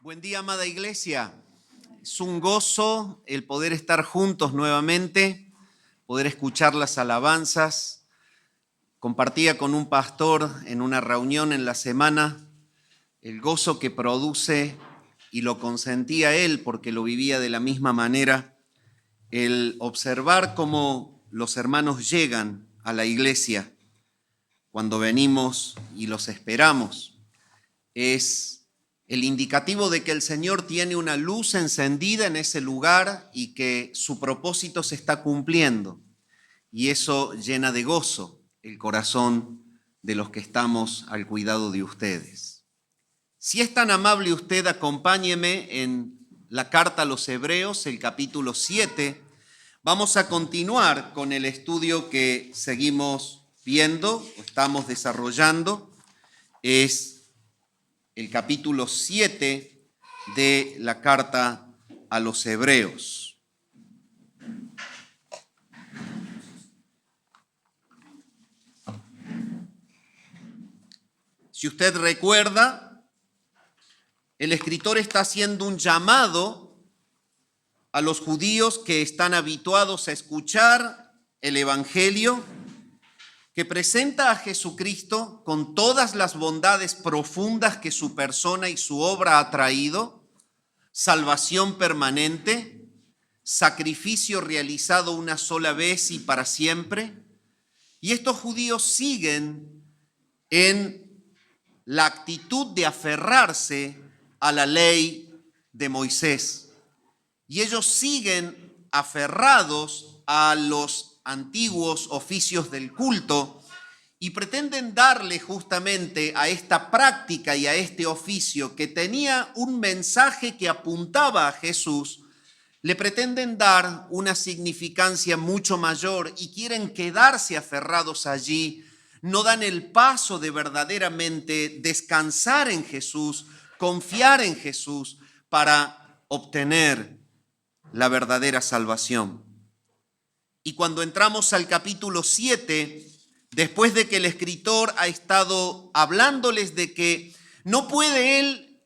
Buen día, amada iglesia. Es un gozo el poder estar juntos nuevamente, poder escuchar las alabanzas. Compartía con un pastor en una reunión en la semana el gozo que produce, y lo consentía él porque lo vivía de la misma manera, el observar cómo los hermanos llegan a la iglesia cuando venimos y los esperamos. Es el indicativo de que el Señor tiene una luz encendida en ese lugar y que su propósito se está cumpliendo. Y eso llena de gozo el corazón de los que estamos al cuidado de ustedes. Si es tan amable usted, acompáñeme en la carta a los Hebreos, el capítulo 7. Vamos a continuar con el estudio que seguimos viendo, o estamos desarrollando. Es el capítulo 7 de la carta a los Hebreos. Si usted recuerda, el escritor está haciendo un llamado a los judíos que están habituados a escuchar el Evangelio, que presenta a Jesucristo con todas las bondades profundas que su persona y su obra ha traído: salvación permanente, sacrificio realizado una sola vez y para siempre. Y estos judíos siguen en la actitud de aferrarse a la ley de Moisés. Y ellos siguen aferrados a los antiguos oficios del culto y pretenden darle justamente a esta práctica y a este oficio, que tenía un mensaje que apuntaba a Jesús, le pretenden dar una significancia mucho mayor y quieren quedarse aferrados allí. No dan el paso de verdaderamente descansar en Jesús, confiar en Jesús para obtener la verdadera salvación. Y cuando entramos al capítulo 7, después de que el escritor ha estado hablándoles de que no puede él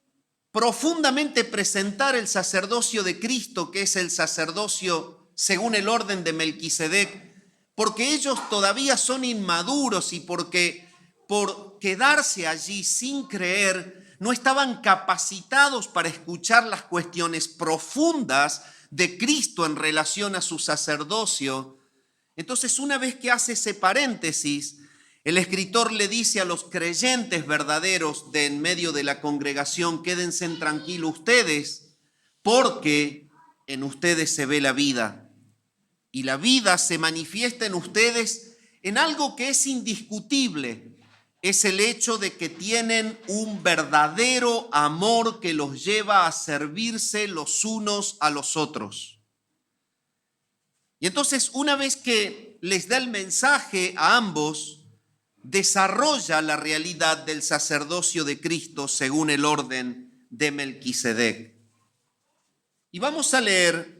profundamente presentar el sacerdocio de Cristo, que es el sacerdocio según el orden de Melquisedec, porque ellos todavía son inmaduros y porque por quedarse allí sin creer no estaban capacitados para escuchar las cuestiones profundas de Cristo en relación a su sacerdocio. Entonces, una vez que hace ese paréntesis, el escritor le dice a los creyentes verdaderos de en medio de la congregación: quédense tranquilos ustedes, porque en ustedes se ve la vida. Y la vida se manifiesta en ustedes en algo que es indiscutible. Es el hecho de que tienen un verdadero amor que los lleva a servirse los unos a los otros. Y entonces, una vez que les da el mensaje a ambos, desarrolla la realidad del sacerdocio de Cristo según el orden de Melquisedec. Y vamos a leer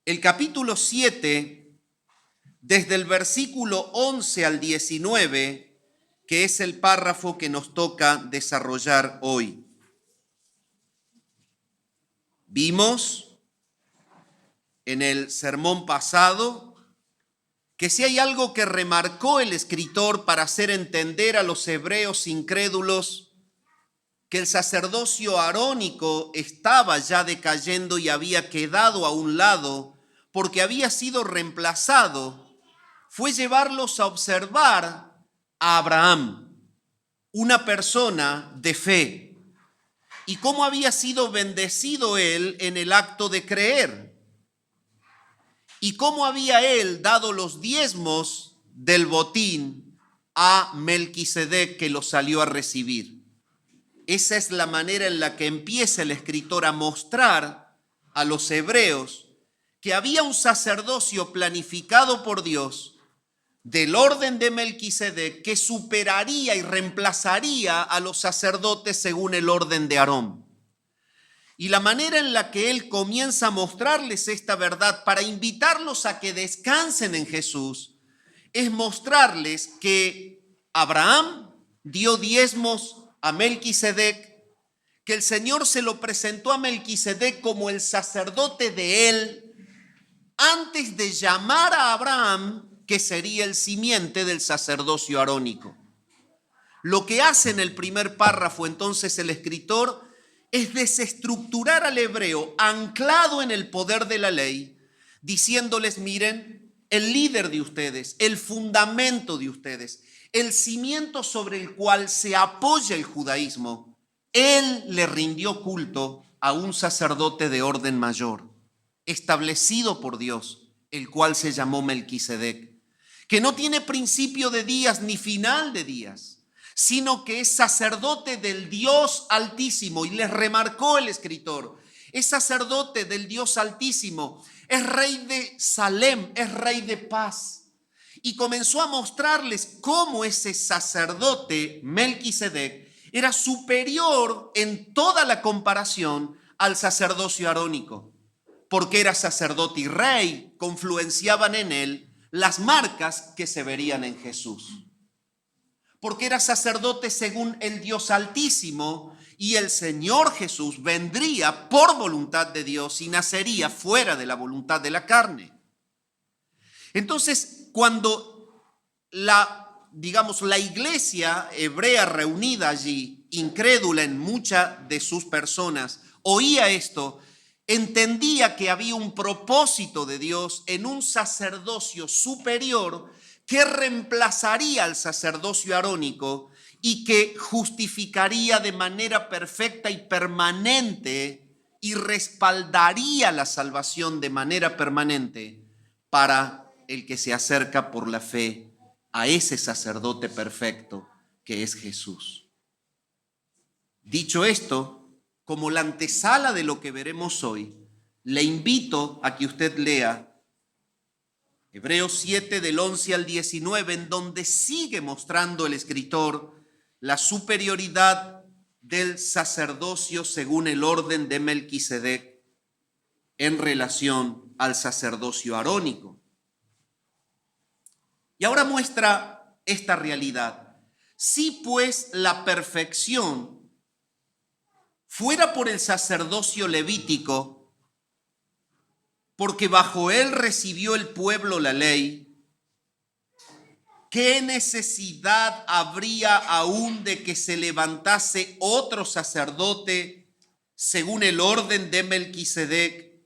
el capítulo 7, desde el versículo 11 al 19, que es el párrafo que nos toca desarrollar hoy. Vimos en el sermón pasado que si hay algo que remarcó el escritor para hacer entender a los hebreos incrédulos que el sacerdocio arónico estaba ya decayendo y había quedado a un lado porque había sido reemplazado, fue llevarlos a observar a Abraham, una persona de fe, y cómo había sido bendecido él en el acto de creer, y cómo había él dado los diezmos del botín a Melquisedec, que lo salió a recibir. Esa es la manera en la que empieza el escritor a mostrar a los hebreos que había un sacerdocio planificado por Dios del orden de Melquisedec que superaría y reemplazaría a los sacerdotes según el orden de Aarón. Y la manera en la que él comienza a mostrarles esta verdad para invitarlos a que descansen en Jesús es mostrarles que Abraham dio diezmos a Melquisedec que el Señor se lo presentó a Melquisedec como el sacerdote de él, antes de llamar a Abraham, que sería el simiente del sacerdocio arónico. Lo que hace en el primer párrafo entonces el escritor es desestructurar al hebreo anclado en el poder de la ley, diciéndoles, miren, el líder de ustedes, el fundamento de ustedes, el cimiento sobre el cual se apoya el judaísmo, él le rindió culto a un sacerdote de orden mayor, establecido por Dios, el cual se llamó Melquisedec, que no tiene principio de días ni final de días, sino que es sacerdote del Dios Altísimo. Y les remarcó el escritor, es sacerdote del Dios Altísimo, es rey de Salem, es rey de paz. Y comenzó a mostrarles cómo ese sacerdote Melquisedec era superior en toda la comparación al sacerdocio arónico, porque era sacerdote y rey, confluenciaban en él las marcas que se verían en Jesús. Porque era sacerdote según el Dios Altísimo, y el Señor Jesús vendría por voluntad de Dios y nacería fuera de la voluntad de la carne. Entonces, cuando la iglesia hebrea reunida allí, incrédula en muchas de sus personas, oía esto, entendía que había un propósito de Dios en un sacerdocio superior que reemplazaría al sacerdocio arónico y que justificaría de manera perfecta y permanente y respaldaría la salvación de manera permanente para el que se acerca por la fe a ese sacerdote perfecto que es Jesús. Dicho esto, como la antesala de lo que veremos hoy, le invito a que usted lea Hebreos 7 del 11 al 19, en donde sigue mostrando el escritor la superioridad del sacerdocio según el orden de Melquisedec en relación al sacerdocio arónico. Y ahora muestra esta realidad. Si pues la perfección fuera por el sacerdocio levítico, porque bajo él recibió el pueblo la ley, ¿qué necesidad habría aún de que se levantase otro sacerdote según el orden de Melquisedec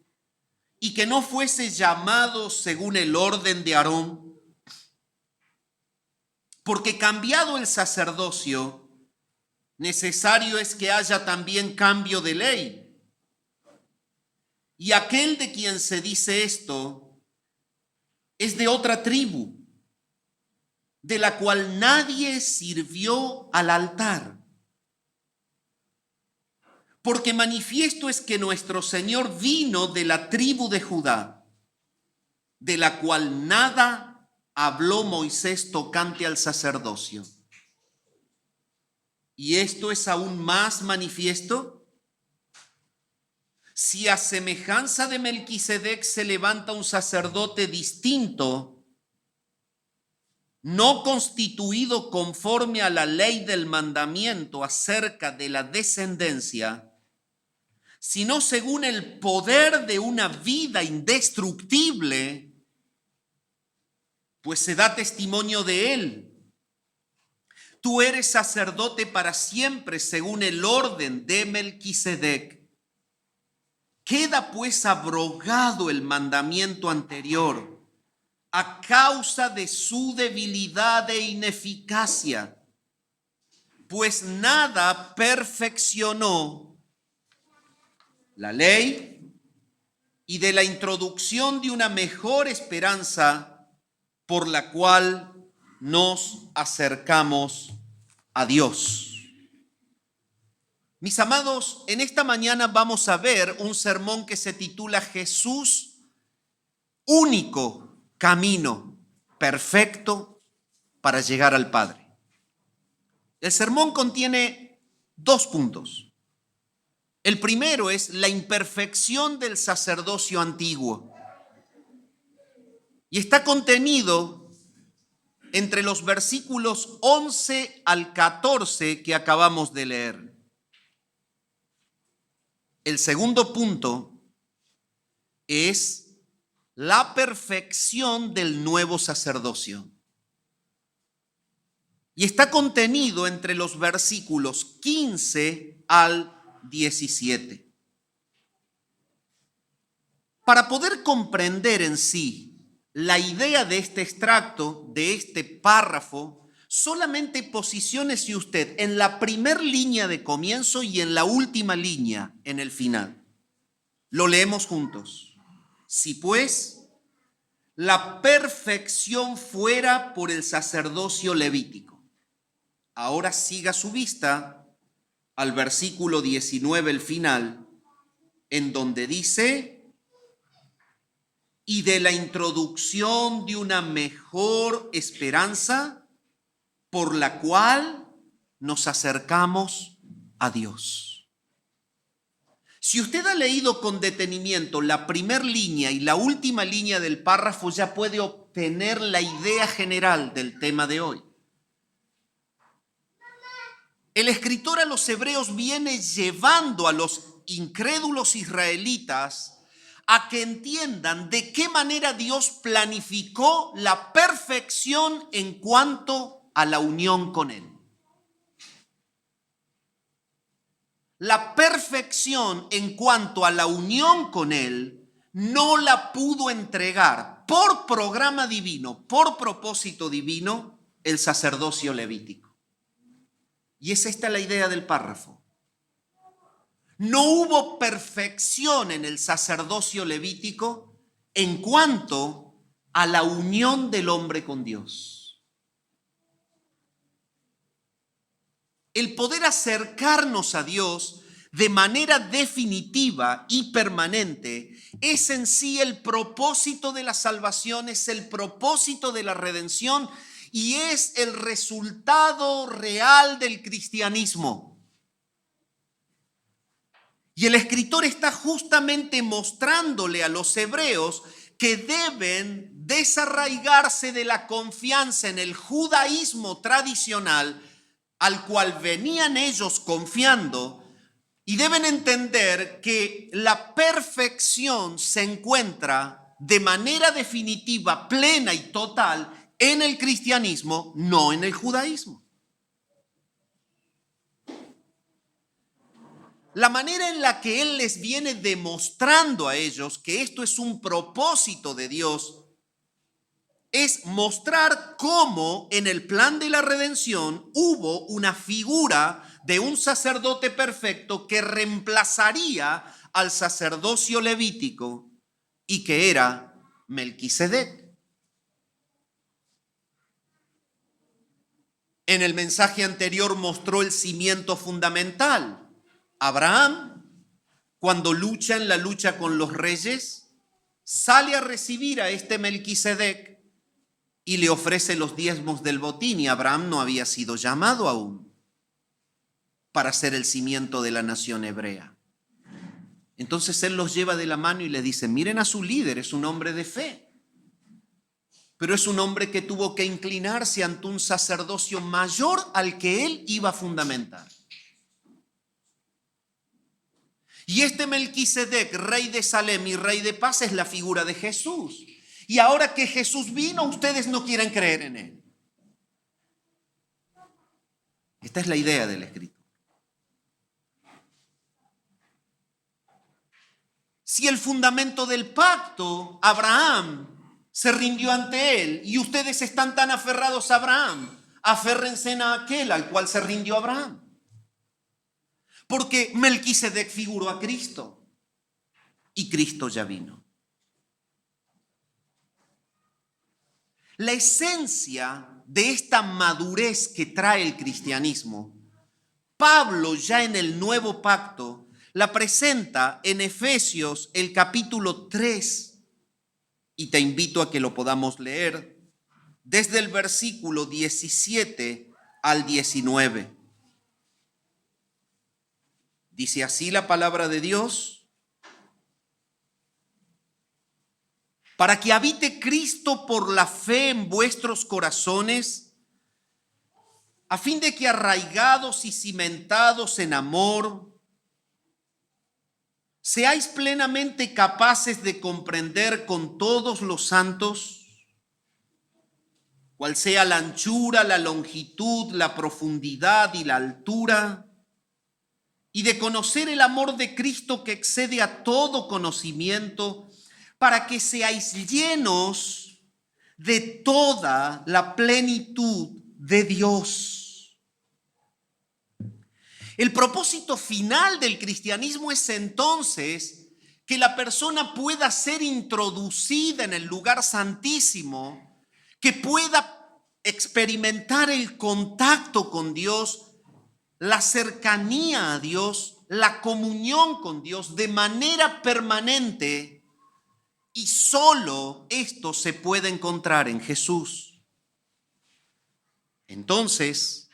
y que no fuese llamado según el orden de Aarón? Porque cambiado el sacerdocio, necesario es que haya también cambio de ley. Y aquel de quien se dice esto es de otra tribu, de la cual nadie sirvió al altar. Porque manifiesto es que nuestro Señor vino de la tribu de Judá, de la cual nada habló Moisés tocante al sacerdocio. Y esto es aún más manifiesto si a semejanza de Melquisedec se levanta un sacerdote distinto, no constituido conforme a la ley del mandamiento acerca de la descendencia, sino según el poder de una vida indestructible, pues se da testimonio de él. Tú eres sacerdote para siempre según el orden de Melquisedec. Queda pues abrogado el mandamiento anterior a causa de su debilidad e ineficacia, pues nada perfeccionó la ley y de la introducción de una mejor esperanza por la cual nos acercamos a Dios. Mis amados, en esta mañana vamos a ver un sermón que se titula Jesús, único camino perfecto para llegar al Padre. El sermón contiene 2 puntos. El primero es la imperfección del sacerdocio antiguo. Y está contenido entre los versículos 11 al 14 que acabamos de leer. El segundo punto es la perfección del nuevo sacerdocio. Y está contenido entre los versículos 15 al 17. Para poder comprender en sí la idea de este extracto, de este párrafo, solamente posícione usted en la primera línea de comienzo y en la última línea en el final. Lo leemos juntos. Si pues la perfección fuera por el sacerdocio levítico. Ahora siga su vista al versículo 19, el final, en donde dice: y de la introducción de una mejor esperanza por la cual nos acercamos a Dios. Si usted ha leído con detenimiento la primera línea y la última línea del párrafo, ya puede obtener la idea general del tema de hoy. El escritor a los hebreos viene llevando a los incrédulos israelitas a que entiendan de qué manera Dios planificó la perfección en cuanto a la unión con Él. La perfección en cuanto a la unión con Él no la pudo entregar por programa divino, por propósito divino, el sacerdocio levítico. Y es esta la idea del párrafo. No hubo perfección en el sacerdocio levítico en cuanto a la unión del hombre con Dios. El poder acercarnos a Dios de manera definitiva y permanente es en sí el propósito de la salvación, es el propósito de la redención y es el resultado real del cristianismo. Y el escritor está justamente mostrándole a los hebreos que deben desarraigarse de la confianza en el judaísmo tradicional al cual venían ellos confiando y deben entender que la perfección se encuentra de manera definitiva, plena y total en el cristianismo, no en el judaísmo. La manera en la que Él les viene demostrando a ellos que esto es un propósito de Dios es mostrar cómo en el plan de la redención hubo una figura de un sacerdote perfecto que reemplazaría al sacerdocio levítico y que era Melquisedec. En el mensaje anterior mostró el cimiento fundamental. Abraham, cuando lucha en la lucha con los reyes, sale a recibir a este Melquisedec y le ofrece los diezmos del botín, y Abraham no había sido llamado aún para ser el cimiento de la nación hebrea. Entonces él los lleva de la mano y le dice: miren a su líder, es un hombre de fe, pero es un hombre que tuvo que inclinarse ante un sacerdocio mayor al que él iba a fundamentar. Y este Melquisedec, rey de Salem y rey de paz, es la figura de Jesús. Y ahora que Jesús vino, ustedes no quieren creer en él. Esta es la idea del escritor. Si el fundamento del pacto, Abraham se rindió ante él y ustedes están tan aferrados a Abraham, aférrense a aquel al cual se rindió Abraham. Porque Melquisedec figuró a Cristo y Cristo ya vino. La esencia de esta madurez que trae el cristianismo, Pablo ya en el Nuevo Pacto la presenta en Efesios el capítulo 3 y te invito a que lo podamos leer desde el versículo 17 al 19. Dice así la palabra de Dios: para que habite Cristo por la fe en vuestros corazones, a fin de que arraigados y cimentados en amor, seáis plenamente capaces de comprender con todos los santos cuál sea la anchura, la longitud, la profundidad y la altura, y de conocer el amor de Cristo que excede a todo conocimiento, para que seáis llenos de toda la plenitud de Dios. El propósito final del cristianismo es entonces que la persona pueda ser introducida en el lugar santísimo, que pueda experimentar el contacto con Dios, la cercanía a Dios, la comunión con Dios de manera permanente, y solo esto se puede encontrar en Jesús. Entonces,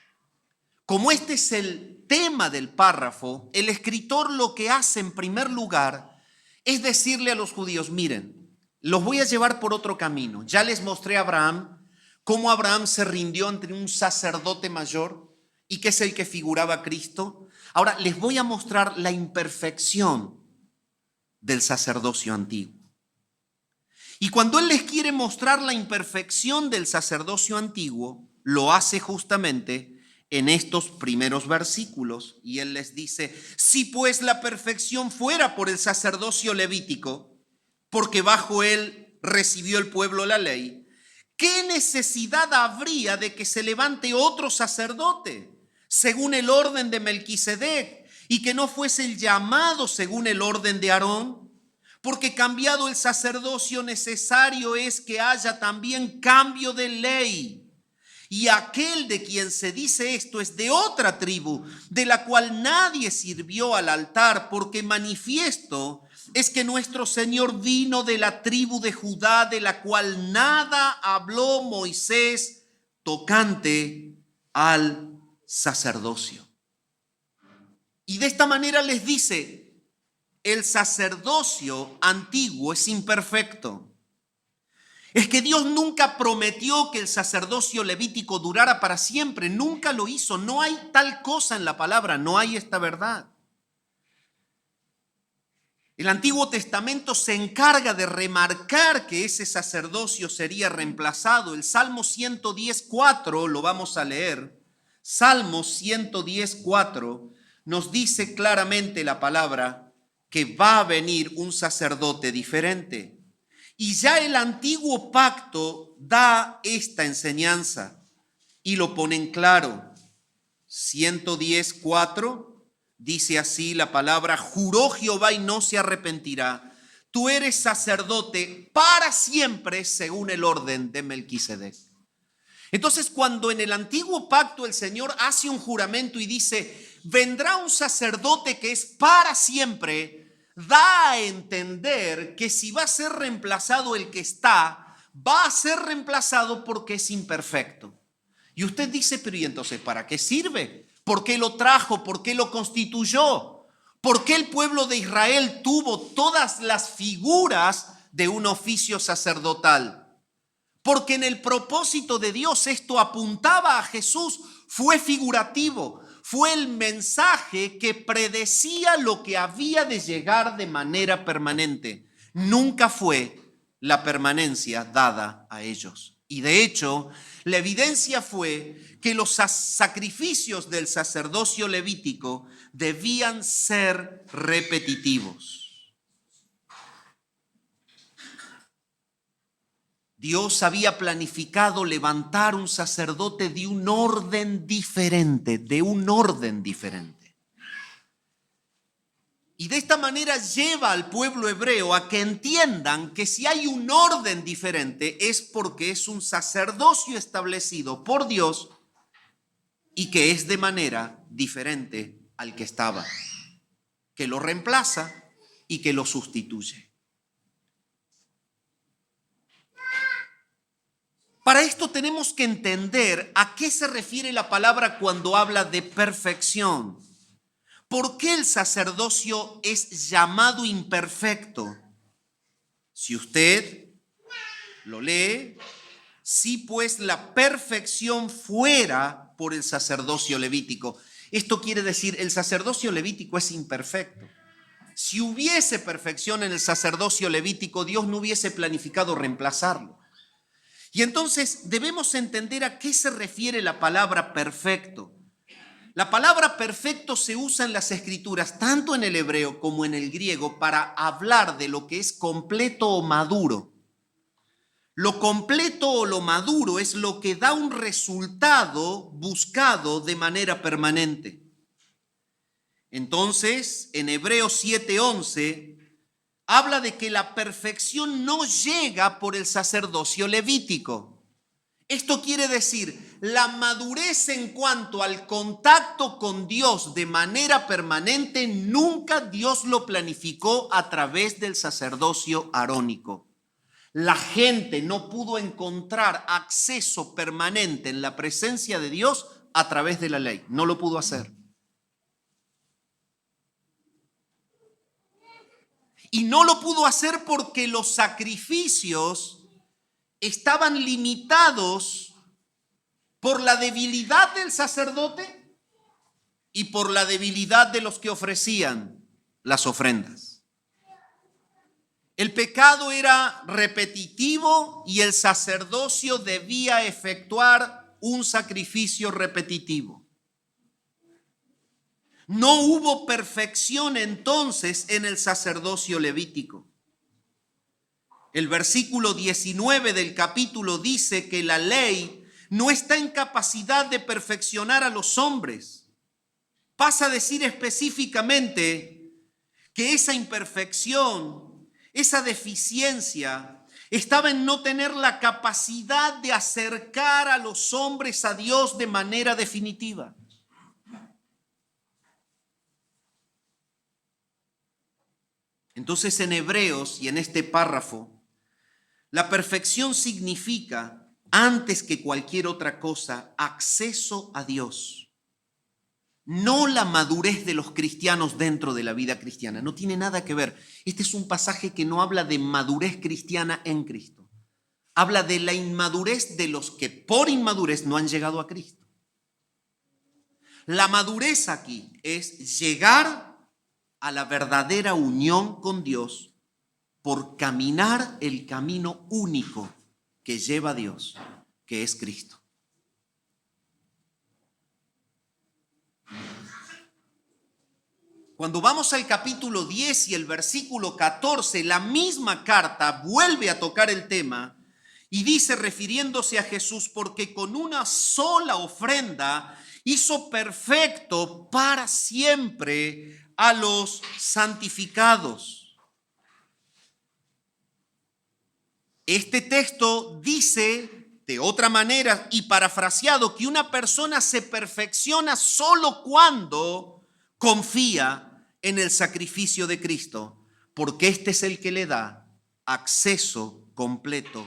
como este es el tema del párrafo, el escritor lo que hace en primer lugar es decirle a los judíos: miren, los voy a llevar por otro camino. Ya les mostré a Abraham cómo Abraham se rindió ante un sacerdote mayor y que es el que figuraba a Cristo. Ahora les voy a mostrar la imperfección del sacerdocio antiguo. Y cuando él les quiere mostrar la imperfección del sacerdocio antiguo, lo hace justamente en estos primeros versículos. Y él les dice: si pues la perfección fuera por el sacerdocio levítico, porque bajo él recibió el pueblo la ley, ¿qué necesidad habría de que se levante otro sacerdote según el orden de Melquisedec, y que no fuese el llamado según el orden de Aarón? Porque cambiado el sacerdocio, necesario es que haya también cambio de ley. Y aquel de quien se dice esto es de otra tribu, de la cual nadie sirvió al altar, porque manifiesto es que nuestro Señor vino de la tribu de Judá, de la cual nada habló Moisés tocante al sacerdocio. Y de esta manera les dice: el sacerdocio antiguo es imperfecto. Es que Dios nunca prometió que el sacerdocio levítico durara para siempre. Nunca lo hizo. No hay tal cosa en la palabra. No hay esta verdad. El Antiguo Testamento se encarga de remarcar que ese sacerdocio sería reemplazado. El Salmo 110:4, lo vamos a leer. Salmo 110:4 nos dice claramente la palabra que va a venir un sacerdote diferente. Y ya el antiguo pacto da esta enseñanza y lo pone en claro. 110:4 dice así la palabra: juró Jehová y no se arrepentirá. Tú eres sacerdote para siempre según el orden de Melquisedec. Entonces, cuando en el antiguo pacto el Señor hace un juramento y dice: vendrá un sacerdote que es para siempre, da a entender que si va a ser reemplazado el que está, va a ser reemplazado porque es imperfecto. Y usted dice: pero ¿y entonces para qué sirve? ¿Por qué lo trajo? ¿Por qué lo constituyó? ¿Por qué el pueblo de Israel tuvo todas las figuras de un oficio sacerdotal? Porque en el propósito de Dios esto apuntaba a Jesús, fue figurativo, fue el mensaje que predecía lo que había de llegar de manera permanente. Nunca fue la permanencia dada a ellos. Y de hecho, la evidencia fue que los sacrificios del sacerdocio levítico debían ser repetitivos. Dios había planificado levantar un sacerdote de un orden diferente, Y de esta manera lleva al pueblo hebreo a que entiendan que si hay un orden diferente es porque es un sacerdocio establecido por Dios y que es de manera diferente al que estaba, que lo reemplaza y que lo sustituye. Para esto tenemos que entender a qué se refiere la palabra cuando habla de perfección. ¿Por qué el sacerdocio es llamado imperfecto? Si usted lo lee, si pues la perfección fuera por el sacerdocio levítico. Esto quiere decir, el sacerdocio levítico es imperfecto. Si hubiese perfección en el sacerdocio levítico, Dios no hubiese planificado reemplazarlo. Y entonces debemos entender a qué se refiere la palabra perfecto. La palabra perfecto se usa en las Escrituras, tanto en el hebreo como en el griego, para hablar de lo que es completo o maduro. Lo completo o lo maduro es lo que da un resultado buscado de manera permanente. Entonces, en Hebreos 7:11, habla de que la perfección no llega por el sacerdocio levítico. Esto quiere decir, la madurez en cuanto al contacto con Dios de manera permanente, nunca Dios lo planificó a través del sacerdocio arónico. La gente no pudo encontrar acceso permanente en la presencia de Dios a través de la ley. No lo pudo hacer. Y no lo pudo hacer porque los sacrificios estaban limitados por la debilidad del sacerdote y por la debilidad de los que ofrecían las ofrendas. El pecado era repetitivo y el sacerdocio debía efectuar un sacrificio repetitivo. No hubo perfección entonces en el sacerdocio levítico. El versículo 19 del capítulo dice que la ley no está en capacidad de perfeccionar a los hombres. Pasa a decir específicamente que esa imperfección, esa deficiencia, estaba en no tener la capacidad de acercar a los hombres a Dios de manera definitiva. Entonces en Hebreos y en este párrafo, la perfección significa, antes que cualquier otra cosa, acceso a Dios. No la madurez de los cristianos dentro de la vida cristiana. No tiene nada que ver. Este es un pasaje que no habla de madurez cristiana en Cristo. Habla de la inmadurez de los que por inmadurez no han llegado a Cristo. La madurez aquí es llegar a la verdadera unión con Dios por caminar el camino único que lleva a Dios, que es Cristo. Cuando vamos al capítulo 10 y el versículo 14, la misma carta vuelve a tocar el tema y dice, refiriéndose a Jesús, porque con una sola ofrenda hizo perfecto para siempre a los santificados. Este texto dice de otra manera y parafraseado que una persona se perfecciona solo cuando confía en el sacrificio de Cristo, porque este es el que le da acceso completo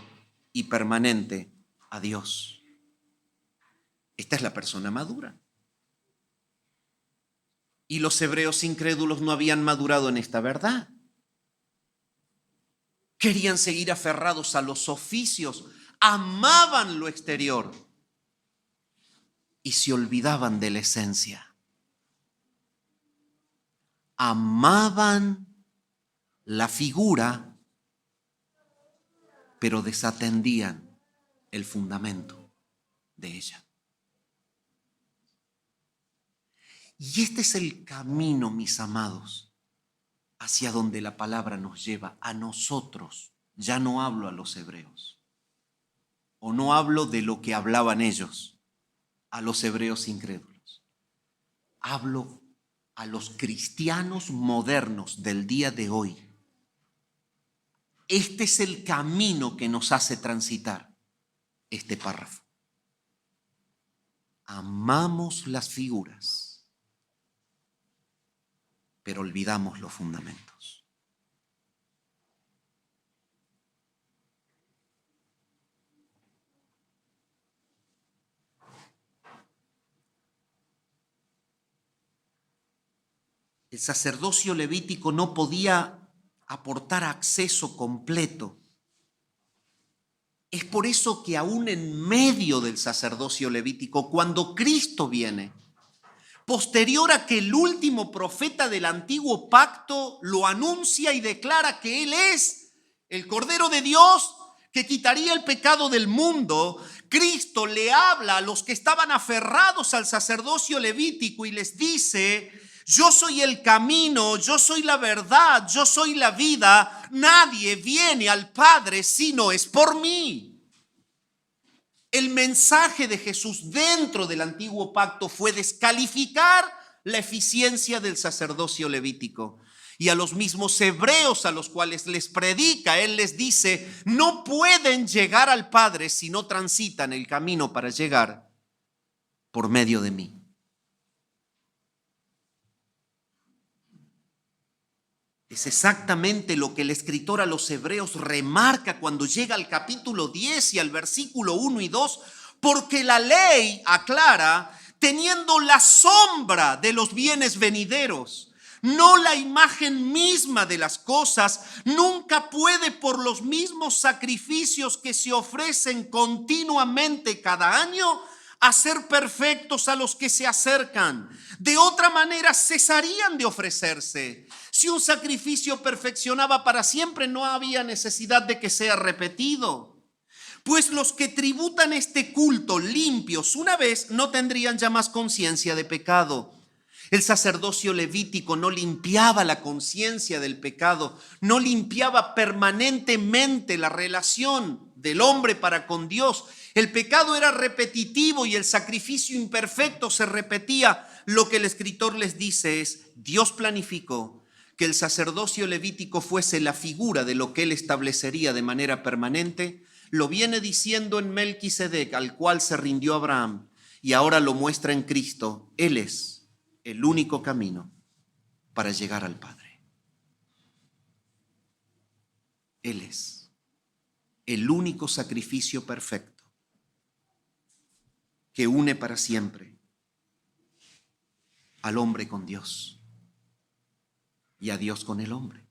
y permanente a Dios. Esta es la persona madura. Y los hebreos incrédulos no habían madurado en esta verdad. Querían seguir aferrados a los oficios, amaban lo exterior y se olvidaban de la esencia. Amaban la figura, pero desatendían el fundamento de ella. Y este es el camino, mis amados, hacia donde la palabra nos lleva a nosotros. Ya no hablo a los hebreos, o no hablo de lo que hablaban ellos, a los hebreos incrédulos. Hablo a los cristianos modernos del día de hoy. Este es el camino que nos hace transitar este párrafo. Amamos las figuras, pero olvidamos los fundamentos. El sacerdocio levítico no podía aportar acceso completo. Es por eso que aún en medio del sacerdocio levítico, cuando Cristo viene, posterior a que el último profeta del antiguo pacto lo anuncia y declara que Él es el Cordero de Dios que quitaría el pecado del mundo, Cristo le habla a los que estaban aferrados al sacerdocio levítico y les dice: yo soy el camino, yo soy la verdad, yo soy la vida, nadie viene al Padre si no es por mí. El mensaje de Jesús dentro del antiguo pacto fue descalificar la eficiencia del sacerdocio levítico. Y a los mismos hebreos a los cuales les predica, Él les dice: no pueden llegar al Padre si no transitan el camino para llegar por medio de mí. Es exactamente lo que el escritor a los hebreos remarca cuando llega al capítulo 10 y al versículo 1 y 2, porque la ley aclara, teniendo la sombra de los bienes venideros, no la imagen misma de las cosas, nunca puede por los mismos sacrificios que se ofrecen continuamente cada año hacer perfectos a los que se acercan. De otra manera cesarían de ofrecerse. Si un sacrificio perfeccionaba para siempre, no había necesidad de que sea repetido. Pues los que tributan este culto limpios una vez no tendrían ya más conciencia de pecado. El sacerdocio levítico no limpiaba la conciencia del pecado, no limpiaba permanentemente la relación del hombre para con Dios. El pecado era repetitivo y el sacrificio imperfecto se repetía. Lo que el escritor les dice es: Dios planificó que el sacerdocio levítico fuese la figura de lo que Él establecería de manera permanente. Lo viene diciendo en Melquisedec, al cual se rindió Abraham, y ahora lo muestra en Cristo. Él es el único camino para llegar al Padre. Él es el único sacrificio perfecto que une para siempre al hombre con Dios y a Dios con el hombre.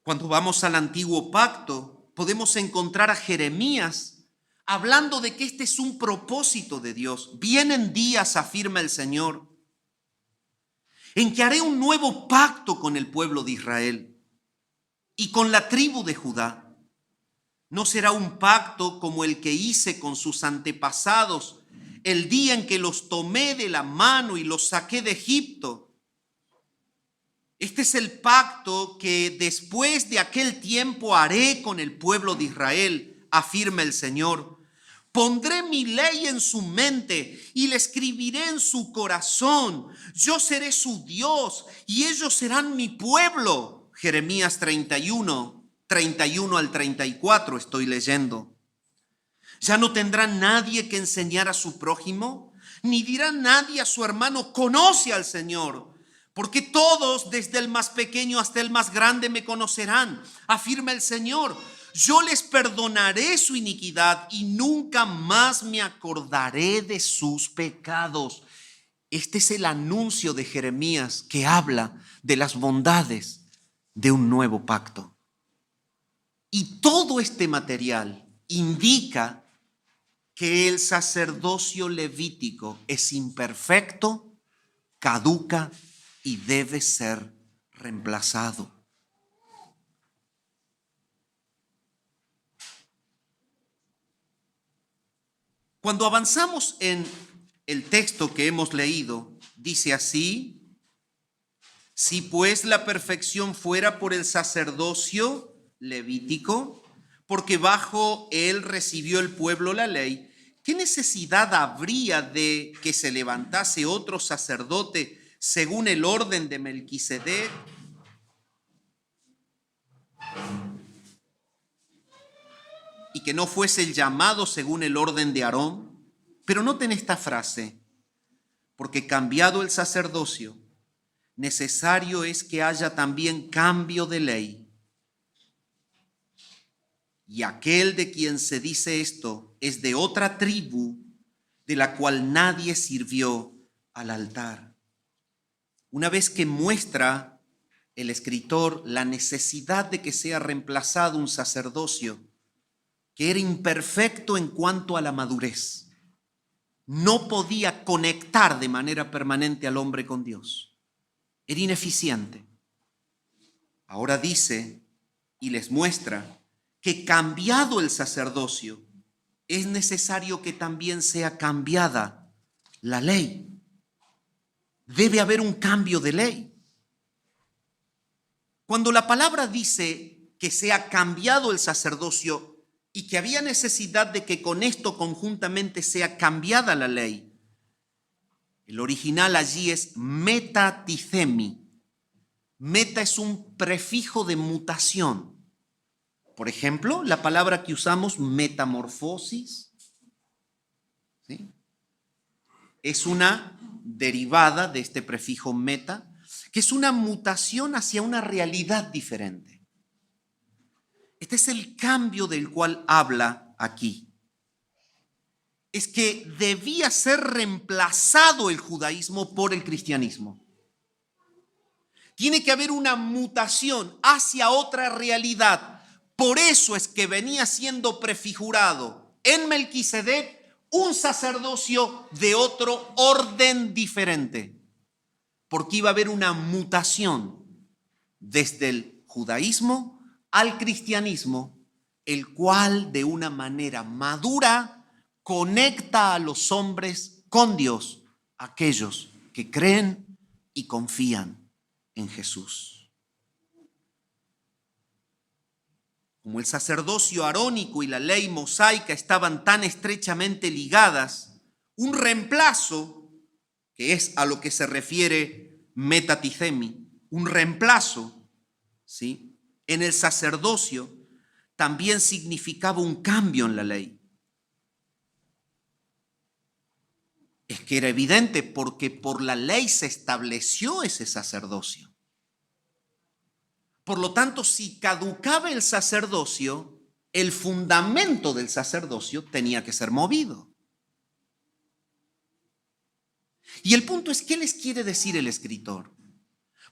Cuando vamos al antiguo pacto, podemos encontrar a Jeremías hablando de que este es un propósito de Dios. Vienen días, afirma el Señor, en que haré un nuevo pacto con el pueblo de Israel y con la tribu de Judá. No será un pacto como el que hice con sus antepasados el día en que los tomé de la mano y los saqué de Egipto. Este es el pacto que después de aquel tiempo haré con el pueblo de Israel, afirma el Señor. Pondré mi ley en su mente y la escribiré en su corazón. Yo seré su Dios y ellos serán mi pueblo. Jeremías 31 al 34 estoy leyendo. Ya no tendrá nadie que enseñar a su prójimo, ni dirá nadie a su hermano: conoce al Señor, porque todos, desde el más pequeño hasta el más grande, me conocerán, afirma el Señor. Yo les perdonaré su iniquidad y nunca más me acordaré de sus pecados. Este es el anuncio de Jeremías que habla de las bondades de un nuevo pacto. Y todo este material indica que el sacerdocio levítico es imperfecto, caduca y debe ser reemplazado. Cuando avanzamos en el texto que hemos leído, dice así: si pues la perfección fuera por el sacerdocio levítico, porque bajo él recibió el pueblo la ley, ¿qué necesidad habría de que se levantase otro sacerdote según el orden de Melquisedec? Y que no fuese el llamado según el orden de Aarón. Pero noten esta frase: porque cambiado el sacerdocio, necesario es que haya también cambio de ley. Y aquel de quien se dice esto es de otra tribu, de la cual nadie sirvió al altar. Una vez que muestra el escritor la necesidad de que sea reemplazado un sacerdocio que era imperfecto en cuanto a la madurez, no podía conectar de manera permanente al hombre con Dios. Era ineficiente. Ahora dice y les muestra que cambiado el sacerdocio, es necesario que también sea cambiada la ley. Debe haber un cambio de ley. Cuando la palabra dice que sea cambiado el sacerdocio y que había necesidad de que con esto conjuntamente sea cambiada la ley, el original allí es metatithemi. Meta es un prefijo de mutación. Por ejemplo, la palabra que usamos, metamorfosis, ¿sí?, es una derivada de este prefijo meta, que es una mutación hacia una realidad diferente. Este es el cambio del cual habla aquí. Es que debía ser reemplazado el judaísmo por el cristianismo. Tiene que haber una mutación hacia otra realidad. Por eso es que venía siendo prefigurado en Melquisedec un sacerdocio de otro orden diferente. Porque iba a haber una mutación desde el judaísmo al cristianismo, el cual de una manera madura conecta a los hombres con Dios, aquellos que creen y confían en Jesús. Como el sacerdocio arónico y la ley mosaica estaban tan estrechamente ligadas, un reemplazo, que es a lo que se refiere metatithemi, un reemplazo, ¿sí?, en el sacerdocio también significaba un cambio en la ley. Es que era evidente porque por la ley se estableció ese sacerdocio. Por lo tanto, si caducaba el sacerdocio, el fundamento del sacerdocio tenía que ser movido. Y el punto es, ¿qué les quiere decir el escritor?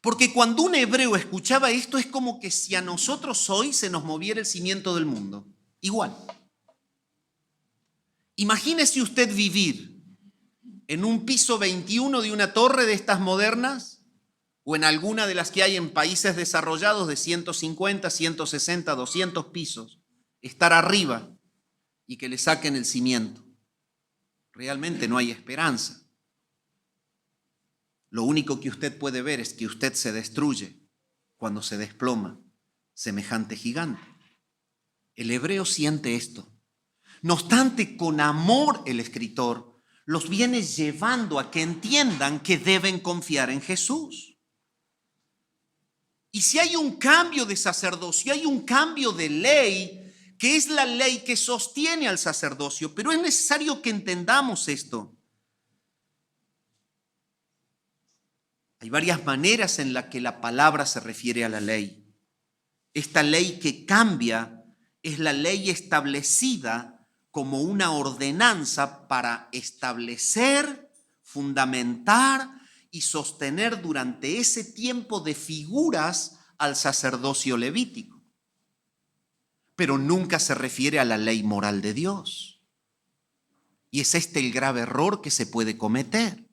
Porque cuando un hebreo escuchaba esto, es como que si a nosotros hoy se nos moviera el cimiento del mundo. Igual. Imagínese usted vivir en un piso 21 de una torre de estas modernas, o en alguna de las que hay en países desarrollados de 150, 160, 200 pisos, estar arriba y que le saquen el cimiento. Realmente no hay esperanza. Lo único que usted puede ver es que usted se destruye cuando se desploma semejante gigante. El hebreo siente esto. No obstante, con amor el escritor los viene llevando a que entiendan que deben confiar en Jesús. Y si hay un cambio de sacerdocio, hay un cambio de ley, que es la ley que sostiene al sacerdocio, pero es necesario que entendamos esto. Hay varias maneras en las que la palabra se refiere a la ley. Esta ley que cambia es la ley establecida como una ordenanza para establecer, fundamentar y sostener durante ese tiempo de figuras al sacerdocio levítico. Pero nunca se refiere a la ley moral de Dios. Y es este el grave error que se puede cometer.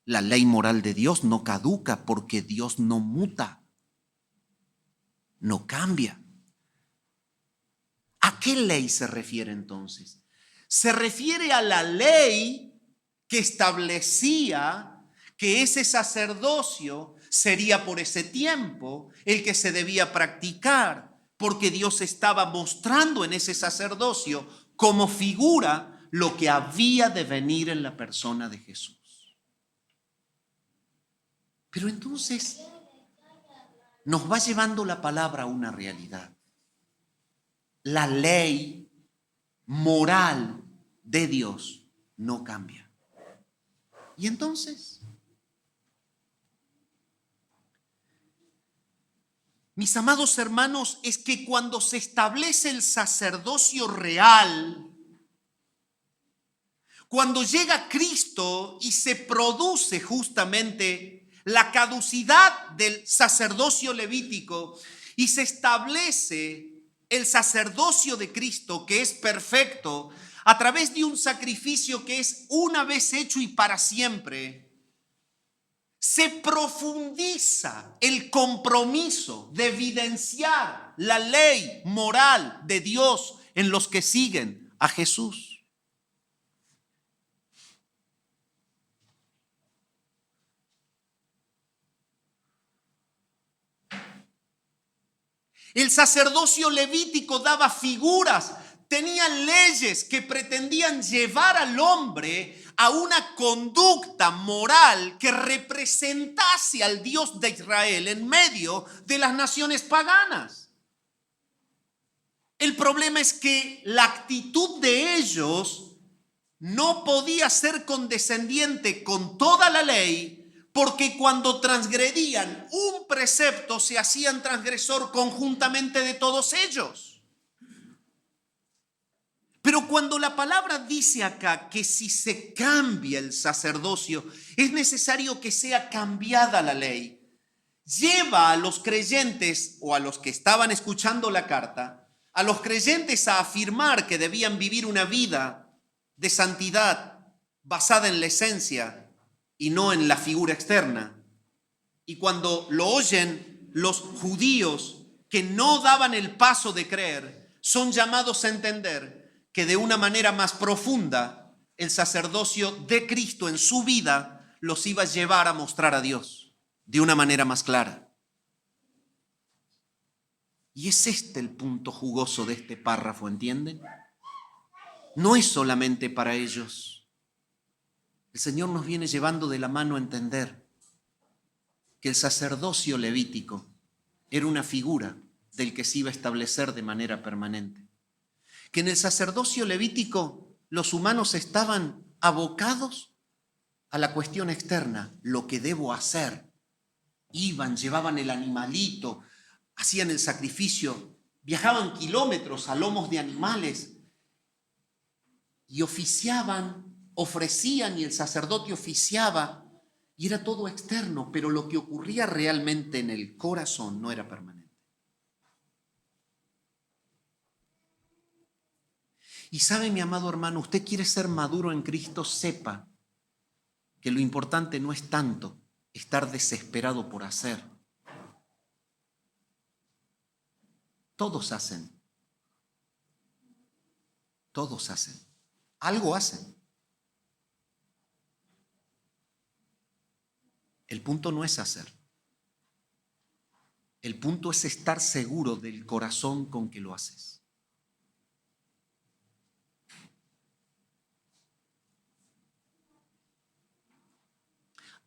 La ley moral de Dios no caduca porque Dios no muta, no cambia. ¿A qué ley se refiere entonces? Se refiere a la ley que establecía que ese sacerdocio sería por ese tiempo el que se debía practicar, porque Dios estaba mostrando en ese sacerdocio como figura lo que había de venir en la persona de Jesús. Pero entonces nos va llevando la palabra a una realidad. La ley moral de Dios no cambia. Y entonces, mis amados hermanos, es que cuando se establece el sacerdocio real, cuando llega Cristo y se produce justamente la caducidad del sacerdocio levítico y se establece el sacerdocio de Cristo, que es perfecto, a través de un sacrificio que es una vez hecho y para siempre, se profundiza el compromiso de evidenciar la ley moral de Dios en los que siguen a Jesús. El sacerdocio levítico daba figuras, tenían leyes que pretendían llevar al hombre a una conducta moral que representase al Dios de Israel en medio de las naciones paganas. El problema es que la actitud de ellos no podía ser condescendiente con toda la ley, porque cuando transgredían un precepto se hacían transgresor conjuntamente de todos ellos. Pero cuando la palabra dice acá que si se cambia el sacerdocio, es necesario que sea cambiada la ley, lleva a los creyentes o a los que estaban escuchando la carta, a los creyentes a afirmar que debían vivir una vida de santidad basada en la esencia y no en la figura externa. Y cuando lo oyen, los judíos que no daban el paso de creer son llamados a entender que de una manera más profunda el sacerdocio de Cristo en su vida los iba a llevar a mostrar a Dios de una manera más clara. Y es este el punto jugoso de este párrafo, ¿entienden? No es solamente para ellos. El Señor nos viene llevando de la mano a entender que el sacerdocio levítico era una figura del que se iba a establecer de manera permanente. Que en el sacerdocio levítico los humanos estaban abocados a la cuestión externa, lo que debo hacer. Iban, llevaban el animalito, hacían el sacrificio, viajaban kilómetros a lomos de animales y oficiaban, ofrecían y el sacerdote oficiaba y era todo externo, pero lo que ocurría realmente en el corazón no era permanente. Y sabe, mi amado hermano, usted quiere ser maduro en Cristo, sepa que lo importante no es tanto estar desesperado por hacer. Todos hacen. Todos hacen. Algo hacen. El punto no es hacer. El punto es estar seguro del corazón con que lo haces.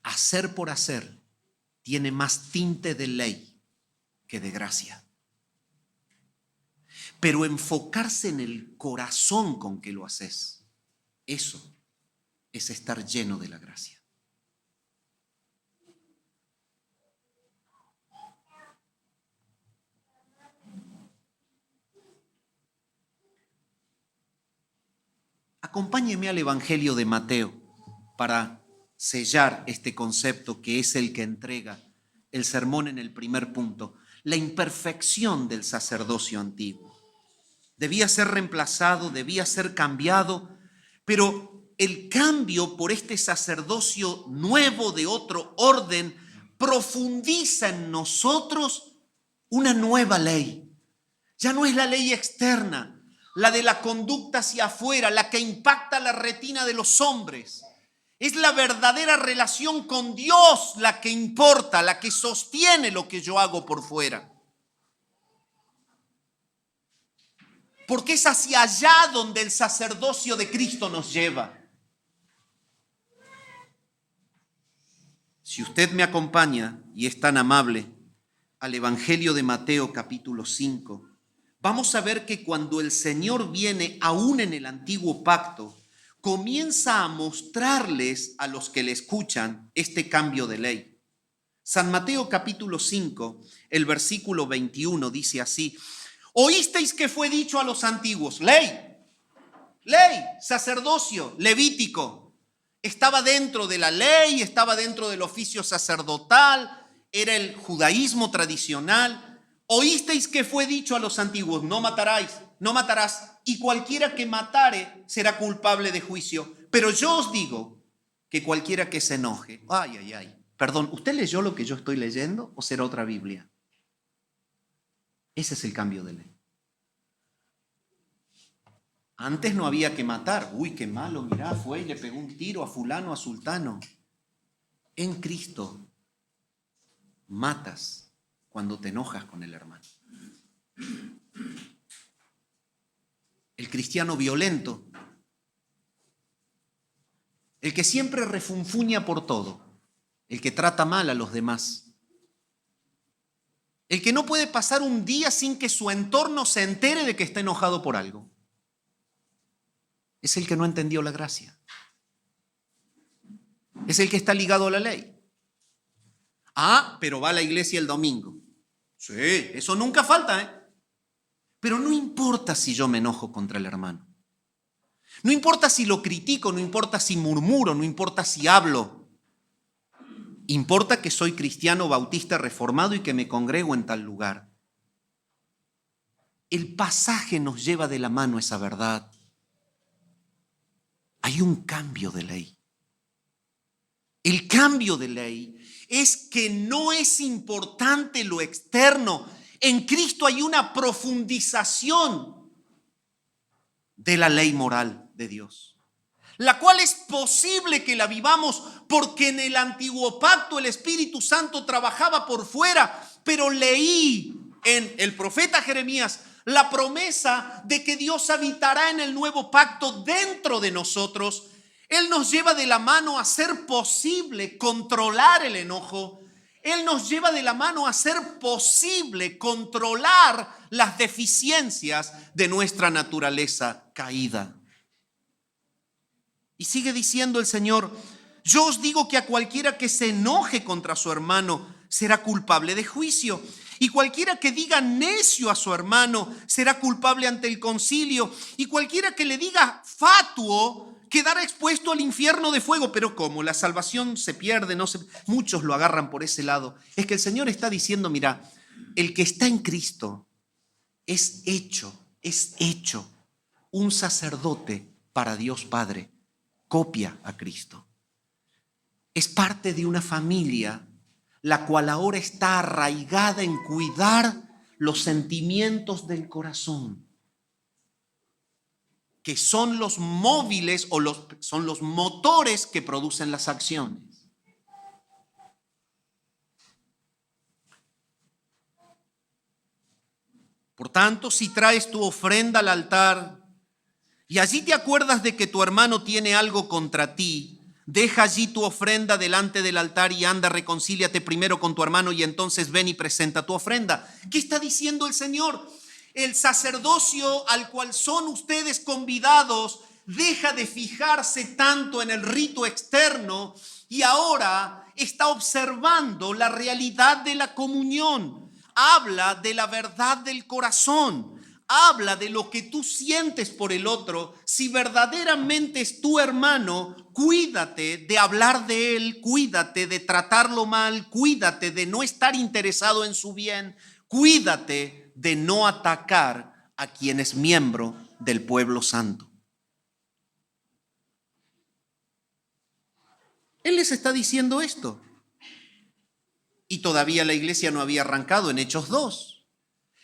Hacer por hacer tiene más tinte de ley que de gracia. Pero enfocarse en el corazón con que lo haces, eso es estar lleno de la gracia. Acompáñeme al Evangelio de Mateo para sellar este concepto que es el que entrega el sermón en el primer punto, la imperfección del sacerdocio antiguo. Debía ser reemplazado, debía ser cambiado, pero el cambio por este sacerdocio nuevo de otro orden profundiza en nosotros una nueva ley. Ya no es la ley externa, la de la conducta hacia afuera, la que impacta la retina de los hombres. Es la verdadera relación con Dios la que importa, la que sostiene lo que yo hago por fuera. Porque es hacia allá donde el sacerdocio de Cristo nos lleva. Si usted me acompaña y es tan amable al Evangelio de Mateo capítulo 5, vamos a ver que cuando el Señor viene aún en el antiguo pacto, comienza a mostrarles a los que le escuchan este cambio de ley. San Mateo capítulo 5, el versículo 21 dice así: oísteis que fue dicho a los antiguos, ley, sacerdocio, levítico. Estaba dentro de la ley, estaba dentro del oficio sacerdotal, era el judaísmo tradicional. Oísteis que fue dicho a los antiguos, no matarás, no matarás, y cualquiera que matare será culpable de juicio. Pero yo os digo que cualquiera que se enoje, perdón, ¿usted leyó lo que yo estoy leyendo o será otra Biblia? Ese es el cambio de ley. Antes no había que matar. Uy, qué malo, mirá, fue y le pegó un tiro a fulano, a sultano. En Cristo matas cuando te enojas con el hermano. El cristiano violento, el que siempre refunfuña por todo, el que trata mal a los demás, el que no puede pasar un día sin que su entorno se entere de que está enojado por algo, es el que no entendió la gracia. Es el que está ligado a la ley. Pero va a la iglesia el domingo. Sí, eso nunca falta, ¿eh? Pero no importa si yo me enojo contra el hermano. No importa si lo critico, no importa si murmuro, no importa si hablo. Importa que soy cristiano bautista reformado y que me congrego en tal lugar. El pasaje nos lleva de la mano esa verdad. Hay un cambio de ley. El cambio de ley es que no es importante lo externo. En Cristo hay una profundización de la ley moral de Dios, la cual es posible que la vivamos porque en el antiguo pacto el Espíritu Santo trabajaba por fuera, pero leí en el profeta Jeremías la promesa de que Dios habitará en el nuevo pacto dentro de nosotros. Él nos lleva de la mano a hacer posible controlar el enojo. Él nos lleva de la mano a hacer posible controlar las deficiencias de nuestra naturaleza caída. Y sigue diciendo el Señor: yo os digo que a cualquiera que se enoje contra su hermano será culpable de juicio. Y cualquiera que diga necio a su hermano será culpable ante el concilio. Y cualquiera que le diga fatuo quedará expuesto al infierno de fuego. Pero ¿cómo? La salvación se pierde, muchos lo agarran por ese lado. Es que el Señor está diciendo, mira, el que está en Cristo es hecho un sacerdote para Dios Padre, copia a Cristo. Es parte de una familia la cual ahora está arraigada en cuidar los sentimientos del corazón, que son los móviles son los motores que producen las acciones. Por tanto, si traes tu ofrenda al altar y allí te acuerdas de que tu hermano tiene algo contra ti, deja allí tu ofrenda delante del altar y anda, reconcíliate primero con tu hermano y entonces ven y presenta tu ofrenda. ¿Qué está diciendo el Señor? El sacerdocio al cual son ustedes convidados deja de fijarse tanto en el rito externo y ahora está observando la realidad de la comunión. Habla de la verdad del corazón. Habla de lo que tú sientes por el otro. Si verdaderamente es tu hermano, cuídate de hablar de él, cuídate de tratarlo mal, cuídate de no estar interesado en su bien, cuídate de no atacar a quien es miembro del pueblo santo. Él les está diciendo esto. Y todavía la iglesia no había arrancado en Hechos 2.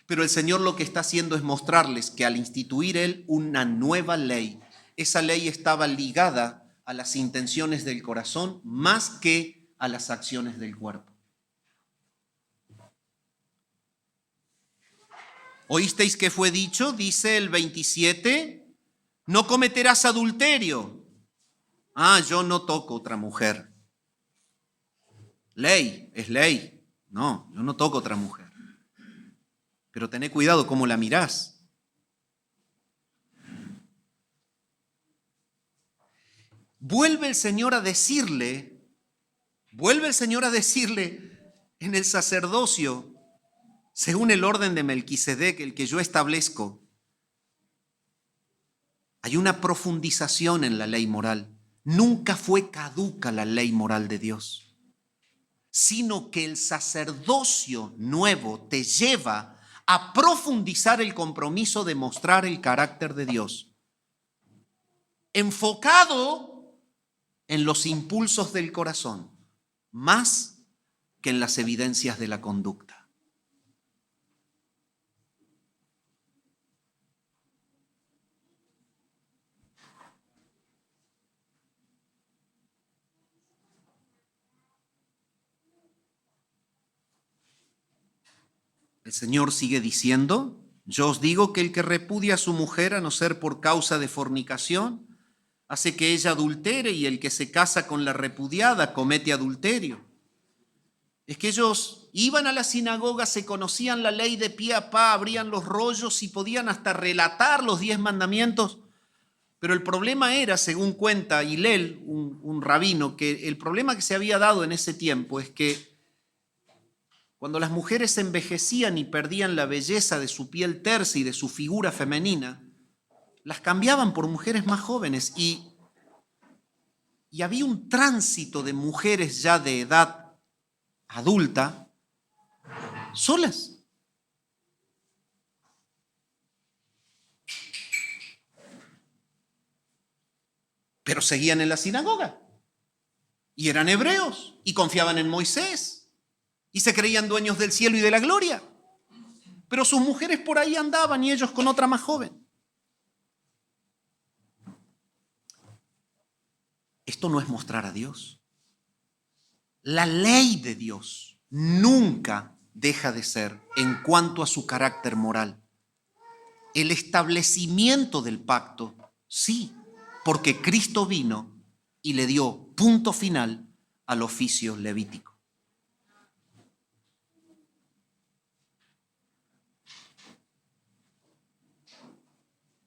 Pero el Señor lo que está haciendo es mostrarles que al instituir Él una nueva ley, esa ley estaba ligada a las intenciones del corazón más que a las acciones del cuerpo. ¿Oísteis que fue dicho? Dice el 27, no cometerás adulterio. Yo no toco otra mujer. Ley, es ley. No, yo no toco otra mujer. Pero tené cuidado cómo la mirás. Vuelve el Señor a decirle en el sacerdocio, según el orden de Melquisedec, el que yo establezco, hay una profundización en la ley moral. Nunca fue caduca la ley moral de Dios, sino que el sacerdocio nuevo te lleva a profundizar el compromiso de mostrar el carácter de Dios, enfocado en los impulsos del corazón, más que en las evidencias de la conducta. El Señor sigue diciendo: yo os digo que el que repudia a su mujer, a no ser por causa de fornicación, hace que ella adultere, y el que se casa con la repudiada comete adulterio. Es que ellos iban a la sinagoga, se conocían la ley de pie a pa, abrían los rollos y podían hasta relatar los 10 mandamientos. Pero el problema era, según cuenta Hillel, un rabino, que el problema que se había dado en ese tiempo es que cuando las mujeres envejecían y perdían la belleza de su piel tersa y de su figura femenina, las cambiaban por mujeres más jóvenes y había un tránsito de mujeres ya de edad adulta solas. Pero seguían en la sinagoga y eran hebreos y confiaban en Moisés y se creían dueños del cielo y de la gloria. Pero sus mujeres por ahí andaban y ellos con otra más joven. Esto no es mostrar a Dios. La ley de Dios nunca deja de ser en cuanto a su carácter moral. El establecimiento del pacto, sí, porque Cristo vino y le dio punto final al oficio levítico.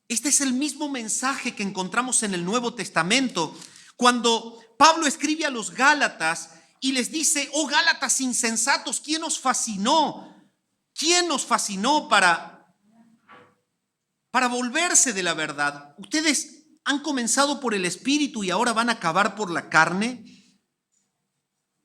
Este es el mismo mensaje que encontramos en el Nuevo Testamento, cuando Pablo escribe a los Gálatas y les dice: oh Gálatas insensatos, ¿quién os fascinó? ¿Quién os fascinó para volverse de la verdad? ¿Ustedes han comenzado por el Espíritu y ahora van a acabar por la carne?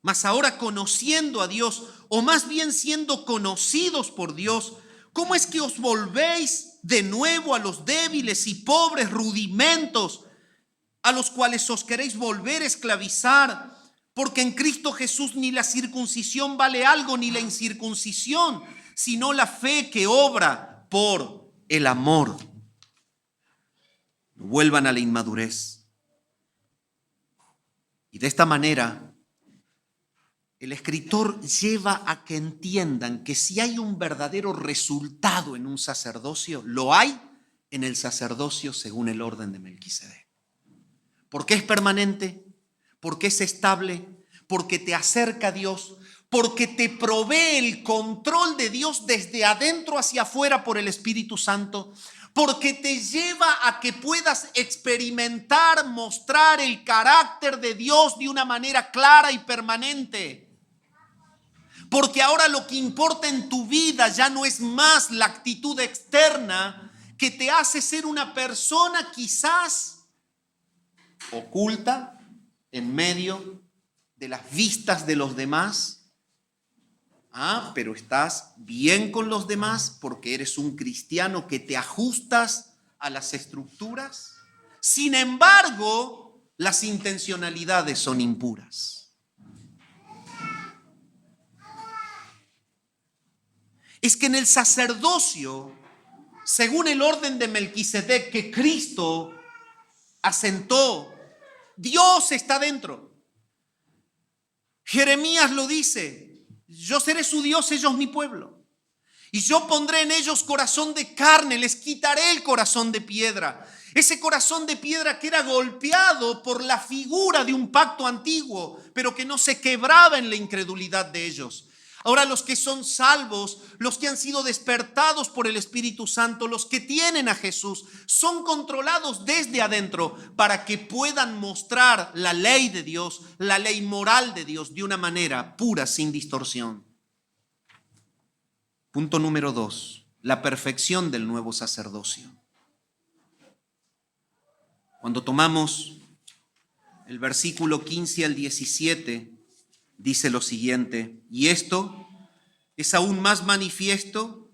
Mas ahora, conociendo a Dios, o más bien siendo conocidos por Dios, ¿cómo es que os volvéis de nuevo a los débiles y pobres rudimentos a los cuales os queréis volver a esclavizar? Porque en Cristo Jesús ni la circuncisión vale algo, ni la incircuncisión, sino la fe que obra por el amor. No vuelvan a la inmadurez. Y de esta manera, el escritor lleva a que entiendan que si hay un verdadero resultado en un sacerdocio, lo hay en el sacerdocio según el orden de Melquisedec. Porque es permanente, porque es estable, porque te acerca a Dios, porque te provee el control de Dios desde adentro hacia afuera por el Espíritu Santo, porque te lleva a que puedas experimentar, mostrar el carácter de Dios de una manera clara y permanente. Porque ahora lo que importa en tu vida ya no es más la actitud externa que te hace ser una persona quizás oculta en medio de las vistas de los demás. Pero estás bien con los demás porque eres un cristiano que te ajustas a las estructuras. Sin embargo, las intencionalidades son impuras. Es que en el sacerdocio, según el orden de Melquisedec que Cristo asentó, Dios está dentro. Jeremías lo dice: yo seré su Dios, ellos mi pueblo. Y yo pondré en ellos corazón de carne, les quitaré el corazón de piedra. Ese corazón de piedra que era golpeado por la figura de un pacto antiguo, pero que no se quebraba en la incredulidad de ellos. Ahora los que son salvos, los que han sido despertados por el Espíritu Santo, los que tienen a Jesús, son controlados desde adentro para que puedan mostrar la ley de Dios, la ley moral de Dios de una manera pura, sin distorsión. Punto número 2, la perfección del nuevo sacerdocio. Cuando tomamos el versículo 15 al 17, dice lo siguiente: y esto es aún más manifiesto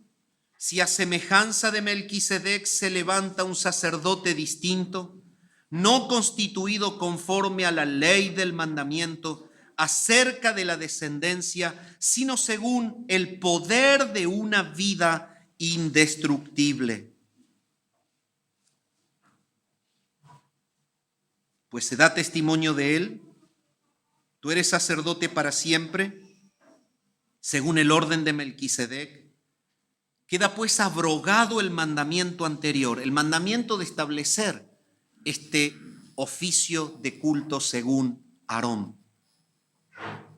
Si a semejanza de Melquisedec se levanta un sacerdote distinto, no constituido conforme a la ley del mandamiento acerca de la descendencia, sino según el poder de una vida indestructible. Pues se da testimonio de él: tú eres sacerdote para siempre, según el orden de Melquisedec. Queda pues abrogado el mandamiento anterior, el mandamiento de establecer este oficio de culto según Aarón,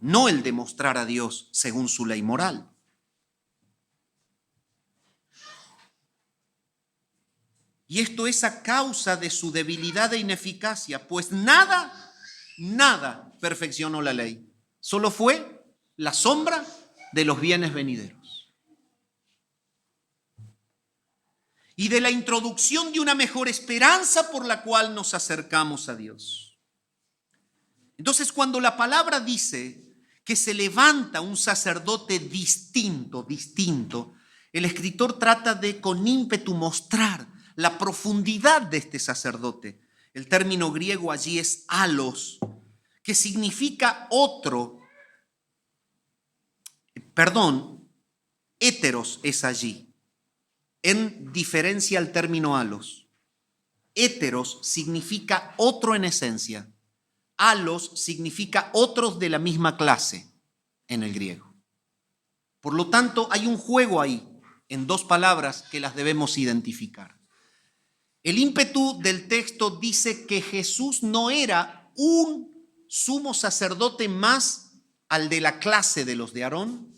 no el de mostrar a Dios según su ley moral. Y esto es a causa de su debilidad e ineficacia, pues nada perfeccionó la ley. Solo fue la sombra de los bienes venideros. Y de la introducción de una mejor esperanza por la cual nos acercamos a Dios. Entonces, cuando la palabra dice que se levanta un sacerdote distinto, el escritor trata de con ímpetu mostrar la profundidad de este sacerdote. El término griego allí es alos, que significa otro. Héteros es allí, en diferencia al término alos. Héteros significa otro en esencia. Alos significa otros de la misma clase en el griego. Por lo tanto, hay un juego ahí en dos palabras que las debemos identificar. El ímpetu del texto dice que Jesús no era un sumo sacerdote más al de la clase de los de Aarón,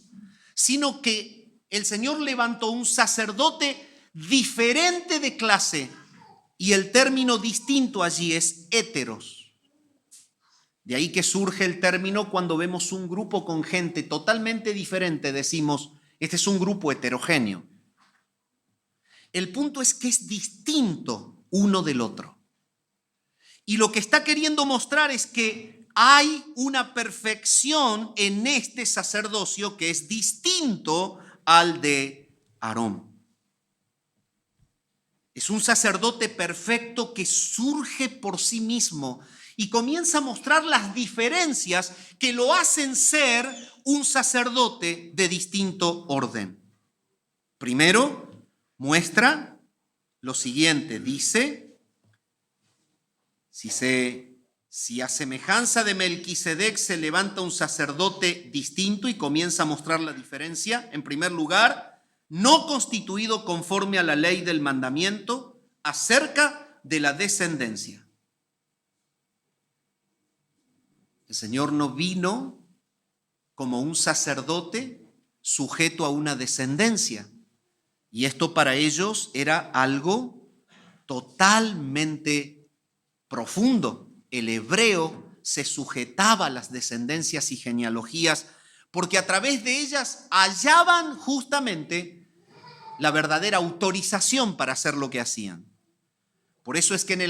sino que el Señor levantó un sacerdote diferente de clase, y el término distinto allí es héteros. De ahí que surge el término cuando vemos un grupo con gente totalmente diferente, decimos, este es un grupo heterogéneo. El punto es que es distinto uno del otro. Y lo que está queriendo mostrar es que hay una perfección en este sacerdocio que es distinto al de Aarón. Es un sacerdote perfecto que surge por sí mismo y comienza a mostrar las diferencias que lo hacen ser un sacerdote de distinto orden. Primero, muestra lo siguiente, dice: si a semejanza de Melquisedec se levanta un sacerdote distinto, y comienza a mostrar la diferencia. En primer lugar, no constituido conforme a la ley del mandamiento acerca de la descendencia. El Señor no vino como un sacerdote sujeto a una descendencia, y esto para ellos era algo totalmente profundo. El hebreo se sujetaba a las descendencias y genealogías porque a través de ellas hallaban justamente la verdadera autorización para hacer lo que hacían. Por eso es que en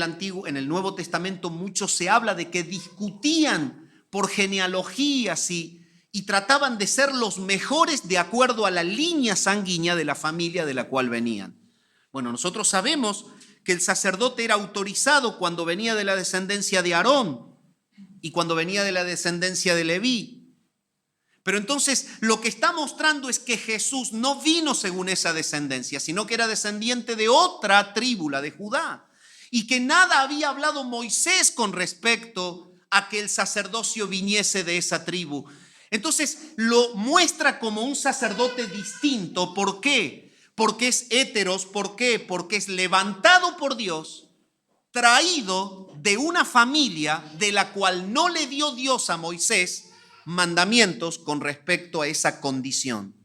el Nuevo Testamento mucho se habla de que discutían por genealogías y trataban de ser los mejores de acuerdo a la línea sanguínea de la familia de la cual venían. Bueno, nosotros sabemos que el sacerdote era autorizado cuando venía de la descendencia de Aarón y cuando venía de la descendencia de Leví. Pero entonces lo que está mostrando es que Jesús no vino según esa descendencia, sino que era descendiente de otra tribu, la de Judá, y que nada había hablado Moisés con respecto a que el sacerdocio viniese de esa tribu. Entonces lo muestra como un sacerdote distinto. ¿Por qué? Porque es héteros. ¿Por qué? Porque es levantado por Dios, traído de una familia de la cual no le dio Dios a Moisés mandamientos con respecto a esa condición.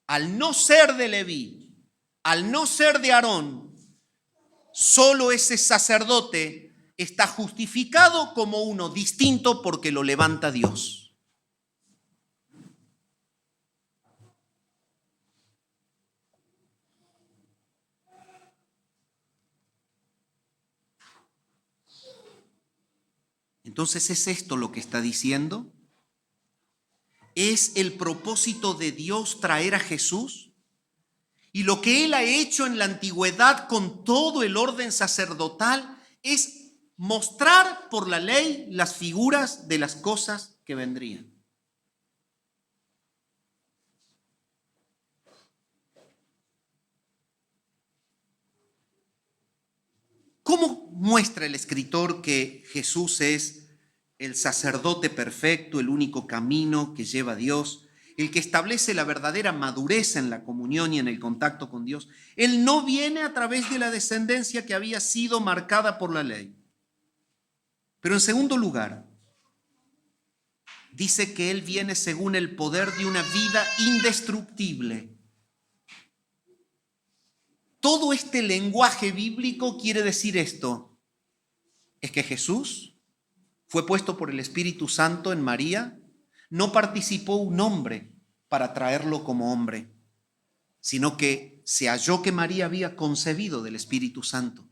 Al no ser de Leví, al no ser de Aarón, solo ese sacerdote está justificado como uno distinto porque lo levanta Dios. Entonces, ¿es esto lo que está diciendo? ¿Es el propósito de Dios traer a Jesús? Y lo que él ha hecho en la antigüedad con todo el orden sacerdotal es mostrar por la ley las figuras de las cosas que vendrían. ¿Cómo muestra el escritor que Jesús es el sacerdote perfecto, el único camino que lleva a Dios, el que establece la verdadera madurez en la comunión y en el contacto con Dios? Él no viene a través de la descendencia que había sido marcada por la ley. Pero en segundo lugar, dice que Él viene según el poder de una vida indestructible. Todo este lenguaje bíblico quiere decir esto: es que Jesús fue puesto por el Espíritu Santo en María, no participó un hombre para traerlo como hombre, sino que se halló que María había concebido del Espíritu Santo.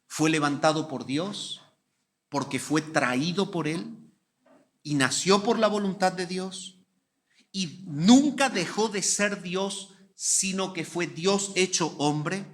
Fue levantado por Dios porque fue traído por Él y nació por la voluntad de Dios, y nunca dejó de ser Dios, sino que fue Dios hecho hombre.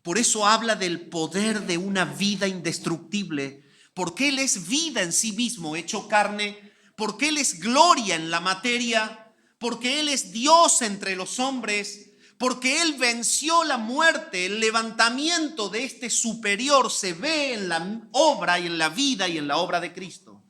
Por eso habla del poder de una vida indestructible, porque Él es vida en sí mismo, hecho carne, porque Él es gloria en la materia, porque Él es Dios entre los hombres, porque Él venció la muerte. El levantamiento de este superior se ve en la obra y en la vida y en la obra de Cristo.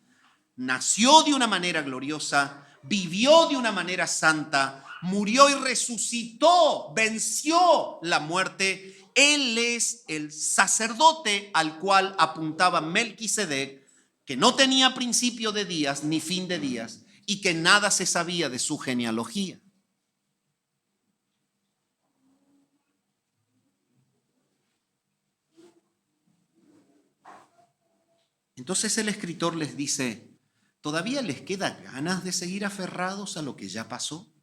Nació de una manera gloriosa, vivió de una manera santa, murió y resucitó, venció la muerte. Él es el sacerdote al cual apuntaba Melquisedec, que no tenía principio de días ni fin de días y que nada se sabía de su genealogía. Entonces el escritor les dice: ¿todavía les queda ganas de seguir aferrados a lo que ya pasó?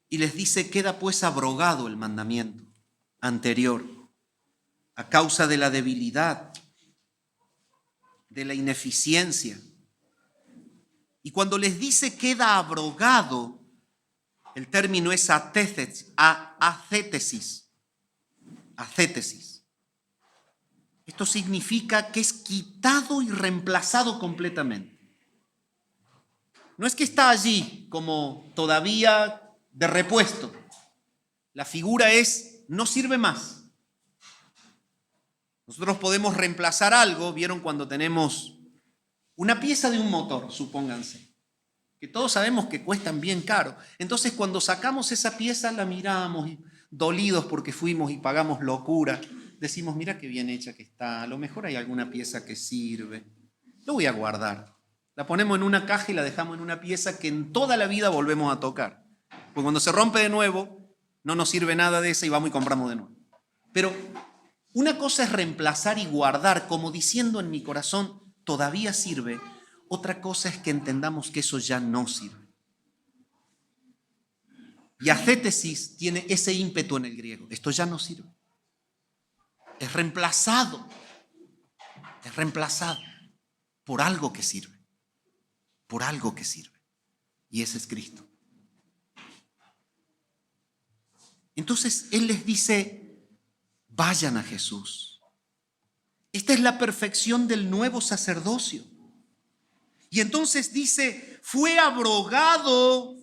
Y les dice: queda pues abrogado el mandamiento anterior a causa de la debilidad, de la ineficiencia. Y cuando les dice queda abrogado, el término es acétesis. Esto significa que es quitado y reemplazado completamente. No es que está allí como todavía de repuesto. La figura no sirve más. Nosotros podemos reemplazar algo. ¿Vieron cuando tenemos una pieza de un motor, supónganse, que todos sabemos que cuestan bien caro? Entonces, cuando sacamos esa pieza, la miramos y, dolidos porque fuimos y pagamos locura, decimos: mira qué bien hecha que está, a lo mejor hay alguna pieza que sirve, lo voy a guardar. La ponemos en una caja y la dejamos en una pieza que en toda la vida volvemos a tocar. Porque cuando se rompe de nuevo, no nos sirve nada de esa y vamos y compramos de nuevo. Pero una cosa es reemplazar y guardar, como diciendo en mi corazón: todavía sirve. Otra cosa es que entendamos que eso ya no sirve. Y acétesis tiene ese ímpetu en el griego: esto ya no sirve. Es reemplazado por algo que sirve. Por algo que sirve. Y ese es Cristo. Entonces Él les dice: vayan a Jesús. Esta es la perfección del nuevo sacerdocio. Y entonces dice: fue abrogado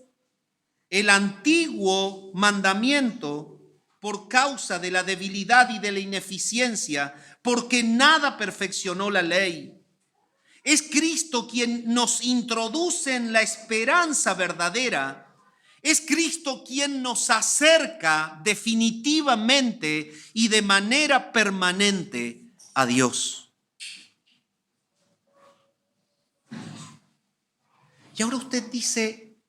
el antiguo mandamiento por causa de la debilidad y de la ineficiencia, porque nada perfeccionó la ley. Es Cristo quien nos introduce en la esperanza verdadera. Es Cristo quien nos acerca definitivamente y de manera permanente a Dios. Y ahora usted dice: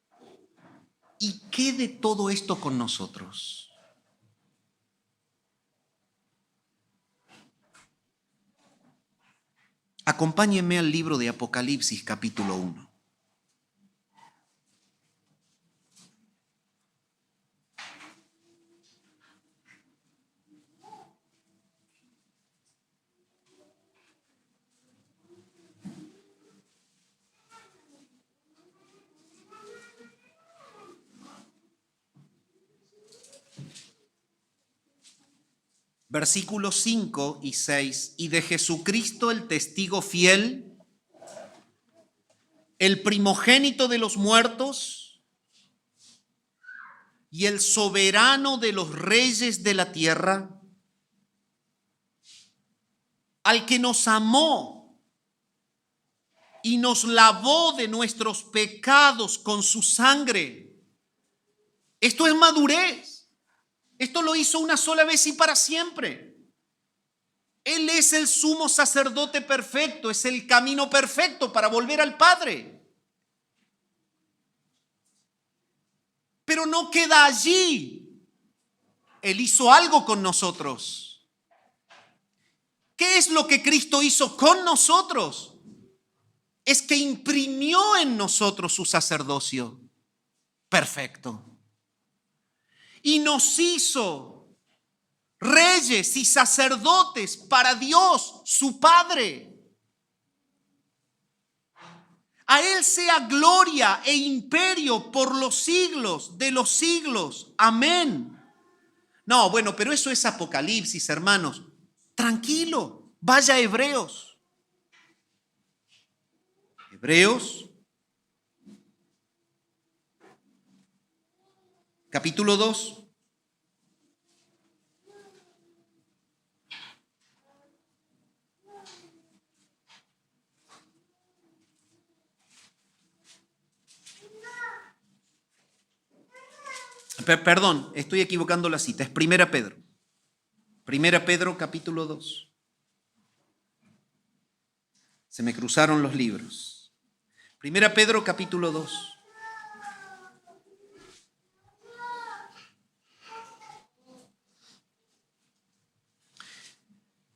¿y qué de todo esto con nosotros? Acompáñenme al libro de Apocalipsis, capítulo 1. Versículos 5 y 6, y de Jesucristo el testigo fiel, el primogénito de los muertos y el soberano de los reyes de la tierra, al que nos amó y nos lavó de nuestros pecados con su sangre. Esto es madurez. Esto lo hizo una sola vez y para siempre. Él es el sumo sacerdote perfecto, es el camino perfecto para volver al Padre. Pero no queda allí. Él hizo algo con nosotros. ¿Qué es lo que Cristo hizo con nosotros? Es que imprimió en nosotros su sacerdocio perfecto. Y nos hizo reyes y sacerdotes para Dios, su Padre. A Él sea gloria e imperio por los siglos de los siglos. Amén. No, bueno, pero eso es Apocalipsis, hermanos. Tranquilo, vaya a Hebreos. Hebreos, capítulo 2. Perdón, estoy equivocando la cita, es Primera Pedro. Primera Pedro, capítulo 2. Se me cruzaron los libros. Primera Pedro, capítulo 2.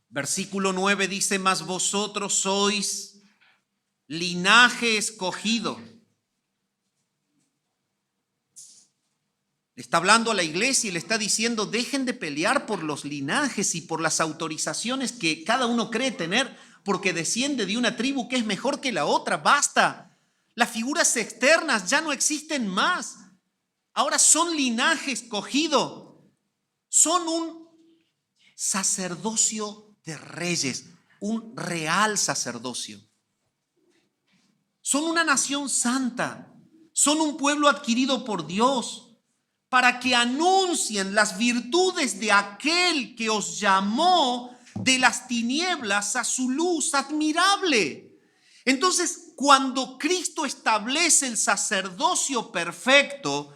Versículo 9 dice, mas vosotros sois linaje escogido. Le está hablando a la iglesia y le está diciendo, dejen de pelear por los linajes y por las autorizaciones que cada uno cree tener, porque desciende de una tribu que es mejor que la otra. Basta. Las figuras externas ya no existen más. Ahora son linaje escogido. Son un sacerdocio de reyes, un real sacerdocio. Son una nación santa. Son un pueblo adquirido por Dios, para que anuncien las virtudes de aquel que os llamó de las tinieblas a su luz admirable. Entonces, cuando Cristo establece el sacerdocio perfecto,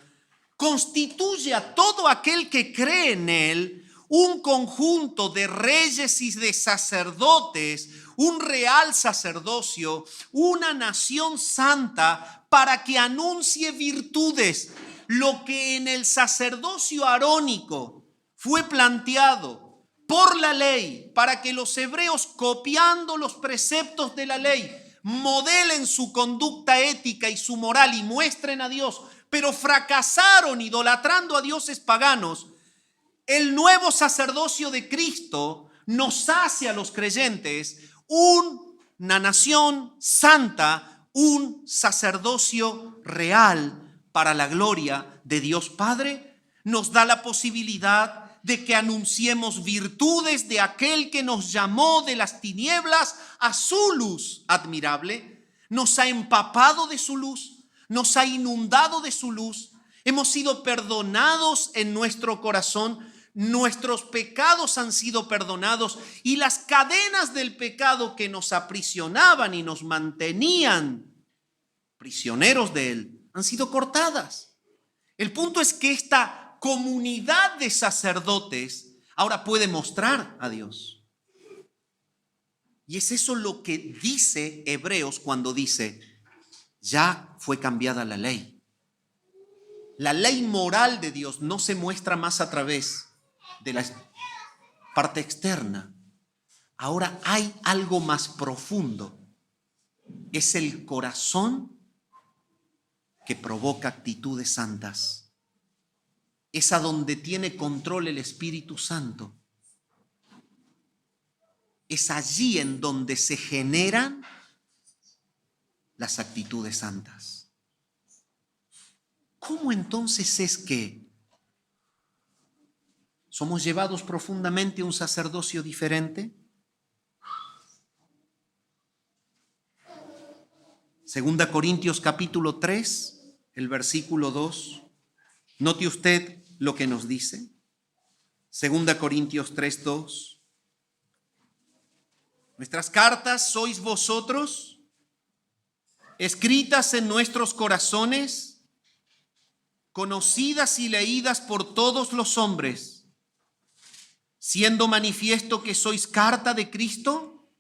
constituye a todo aquel que cree en él un conjunto de reyes y de sacerdotes, un real sacerdocio, una nación santa, para que anuncie virtudes. Lo que en el sacerdocio arónico fue planteado por la ley para que los hebreos, copiando los preceptos de la ley, modelen su conducta ética y su moral y muestren a Dios, pero fracasaron idolatrando a dioses paganos. El nuevo sacerdocio de Cristo nos hace a los creyentes una nación santa, un sacerdocio real para la gloria de Dios Padre. Nos da la posibilidad de que anunciemos virtudes de aquel que nos llamó de las tinieblas a su luz admirable. Nos ha empapado de su luz, nos ha inundado de su luz. Hemos sido perdonados en nuestro corazón. Nuestros pecados han sido perdonados y las cadenas del pecado que nos aprisionaban y nos mantenían prisioneros de él han sido cortadas. El punto es que esta comunidad de sacerdotes ahora puede mostrar a Dios. Y es eso lo que dice Hebreos cuando dice, ya fue cambiada la ley. La ley moral de Dios no se muestra más a través de la parte externa. Ahora hay algo más profundo. Es el corazón que provoca actitudes santas. Es a donde tiene control el Espíritu Santo. Es allí en donde se generan las actitudes santas. ¿Cómo entonces es que ¿Somos llevados profundamente a un sacerdocio diferente? Segunda Corintios capítulo 3, el versículo 2. Note usted lo que nos dice. Segunda Corintios 3, 2. Nuestras cartas sois vosotros, escritas en nuestros corazones, conocidas y leídas por todos los hombres, siendo manifiesto que sois carta de Cristo,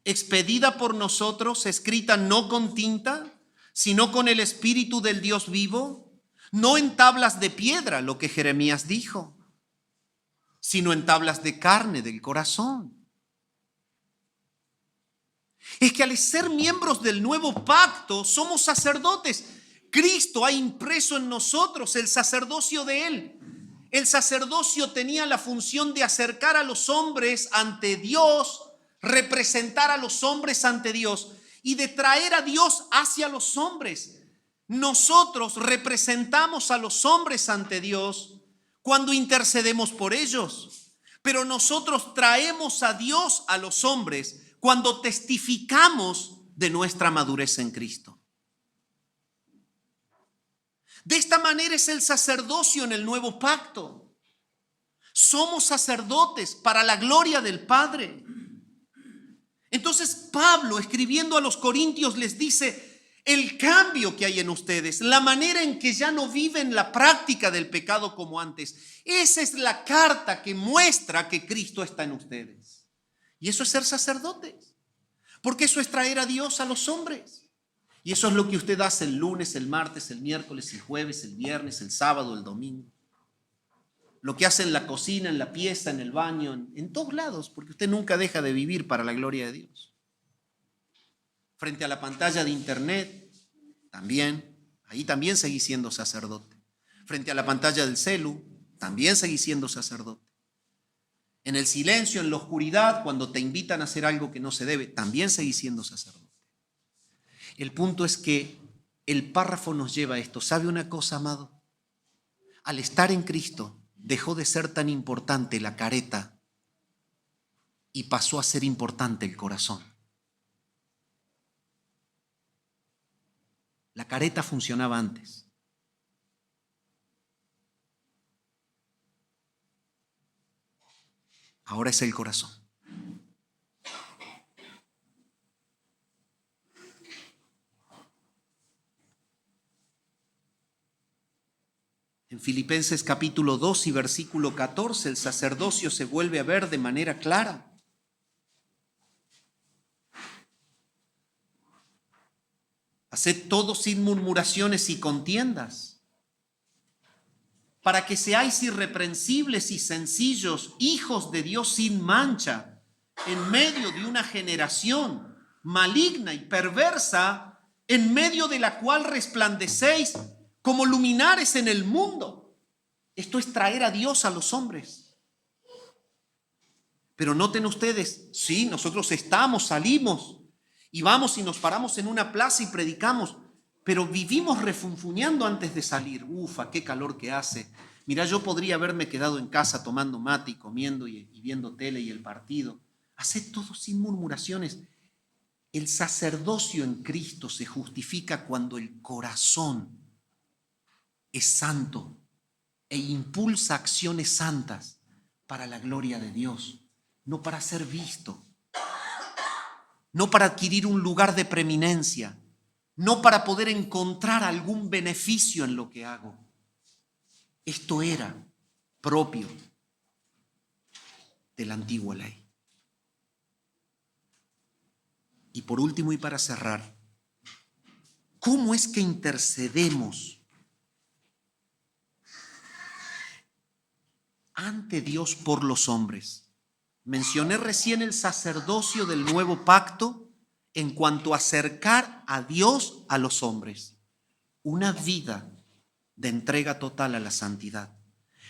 expedida por nosotros, escrita no con tinta, sino con el Espíritu del Dios vivo, no en tablas de piedra, lo que Jeremías dijo, sino en tablas de carne del corazón. Es que al ser miembros del nuevo pacto somos sacerdotes. Cristo ha impreso en nosotros el sacerdocio de Él. El sacerdocio tenía la función de acercar a los hombres ante Dios, representar a los hombres ante Dios y de traer a Dios hacia los hombres. Nosotros representamos a los hombres ante Dios cuando intercedemos por ellos, pero nosotros traemos a Dios a los hombres cuando testificamos de nuestra madurez en Cristo. De esta manera es el sacerdocio en el nuevo pacto. Somos sacerdotes para la gloria del Padre. Entonces Pablo, escribiendo a los corintios, les dice el cambio que hay en ustedes, la manera en que ya no viven la práctica del pecado como antes. Esa es la carta que muestra que Cristo está en ustedes. Y eso es ser sacerdotes, porque eso es traer a Dios a los hombres. Y eso es lo que usted hace el lunes, el martes, el miércoles, el jueves, el viernes, el sábado, el domingo. Lo que hace en la cocina, en la pieza, en el baño, en todos lados, porque usted nunca deja de vivir para la gloria de Dios. Frente a la pantalla de internet, también, ahí también seguí siendo sacerdote. Frente a la pantalla del celu, también seguí siendo sacerdote. En el silencio, en la oscuridad, cuando te invitan a hacer algo que no se debe, también seguí siendo sacerdote. El punto es que el párrafo nos lleva a esto. ¿Sabe una cosa, amado? Al estar en Cristo, dejó de ser tan importante la careta y pasó a ser importante el corazón. La careta funcionaba antes. Ahora es el corazón. En Filipenses capítulo 2 y versículo 14, el sacerdocio se vuelve a ver de manera clara. Haced todo sin murmuraciones y contiendas, para que seáis irreprensibles y sencillos, hijos de Dios sin mancha, en medio de una generación maligna y perversa, en medio de la cual resplandecéis como luminares en el mundo. Esto es traer a Dios a los hombres. Pero noten ustedes, sí, nosotros salimos y vamos y nos paramos en una plaza y predicamos, pero vivimos refunfuñando antes de salir. Ufa, qué calor que hace. Mira, yo podría haberme quedado en casa tomando mate y comiendo y viendo tele y el partido. Haced todo sin murmuraciones. El sacerdocio en Cristo se justifica cuando el corazón es santo e impulsa acciones santas para la gloria de Dios, no para ser visto, no para adquirir un lugar de preeminencia, no para poder encontrar algún beneficio en lo que hago. Esto era propio de la antigua ley. Y por último y para cerrar, ¿cómo es que intercedemos ante Dios por los hombres? Mencioné recién el sacerdocio del nuevo pacto en cuanto a acercar a Dios a los hombres. Una vida de entrega total a la santidad.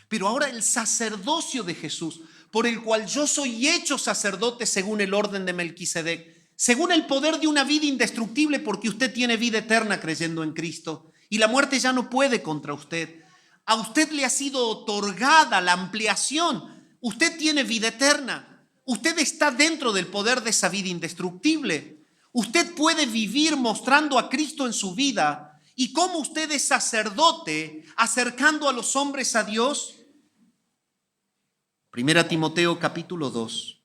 Pero ahora el sacerdocio de Jesús, por el cual yo soy hecho sacerdote según el orden de Melquisedec, según el poder de una vida indestructible, porque usted tiene vida eterna creyendo en Cristo y la muerte ya no puede contra usted. A usted le ha sido otorgada la ampliación. Usted tiene vida eterna. Usted está dentro del poder de esa vida indestructible. Usted puede vivir mostrando a Cristo en su vida. ¿Y cómo usted es sacerdote acercando a los hombres a Dios? 1 Timoteo capítulo 2.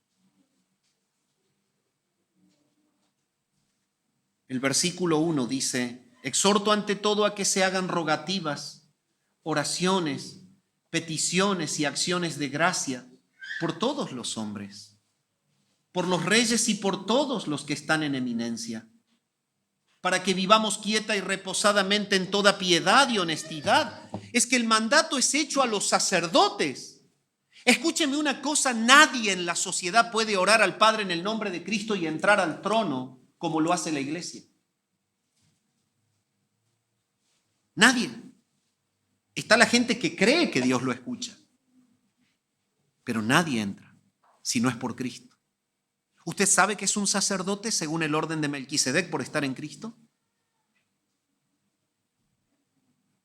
El versículo 1 dice: exhorto ante todo a que se hagan rogativas, oraciones, peticiones y acciones de gracia por todos los hombres, por los reyes y por todos los que están en eminencia, para que vivamos quieta y reposadamente en toda piedad y honestidad. Es que el mandato es hecho a los sacerdotes. Escúcheme una cosa: nadie en la sociedad puede orar al Padre en el nombre de Cristo y entrar al trono como lo hace la iglesia. Nadie. Está la gente que cree que Dios lo escucha, pero nadie entra si no es por Cristo. ¿Usted sabe que es un sacerdote según el orden de Melquisedec por estar en Cristo?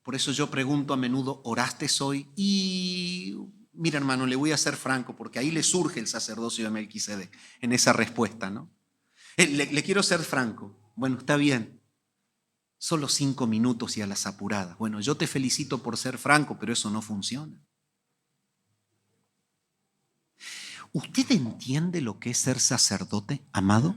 Por eso yo pregunto a menudo: ¿oraste hoy? Y mira, hermano, le voy a ser franco, porque ahí le surge el sacerdocio de Melquisedec en esa respuesta, ¿no? Le quiero ser franco. Bueno, está bien. Solo 5 minutos y a las apuradas. Bueno, yo te felicito por ser franco, pero eso no funciona. ¿Usted entiende lo que es ser sacerdote, amado?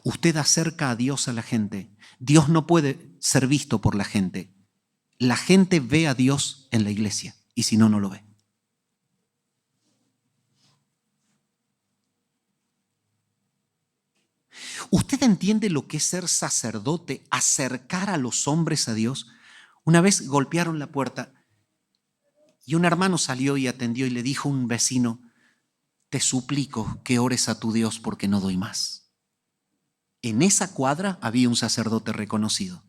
Usted acerca a Dios a la gente. Dios no puede ser visto por la gente. La gente ve a Dios en la iglesia, y si no, no lo ve. ¿Usted entiende lo que es ser sacerdote, acercar a los hombres a Dios? Una vez golpearon la puerta y un hermano salió y atendió y le dijo a un vecino: te suplico que ores a tu Dios porque no doy más. En esa cuadra había un sacerdote reconocido.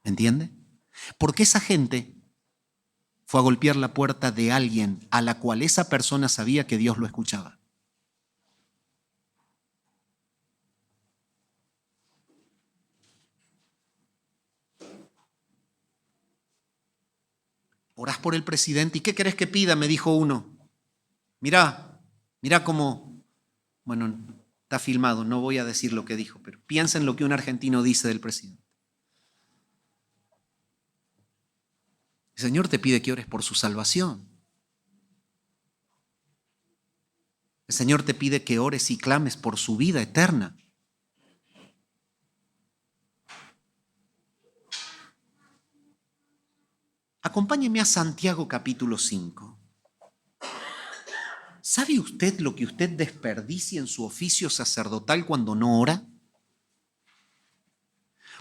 ¿Entiende? Porque esa gente fue a golpear la puerta de alguien a la cual esa persona sabía que Dios lo escuchaba. ¿Orás por el presidente? ¿Y qué querés que pida? Me dijo uno. Mirá cómo... Bueno, está filmado, no voy a decir lo que dijo, pero piensa en lo que un argentino dice del presidente. El Señor te pide que ores por su salvación. El Señor te pide que ores y clames por su vida eterna. Acompáñeme a Santiago capítulo 5. ¿Sabe usted lo que usted desperdicia en su oficio sacerdotal cuando no ora?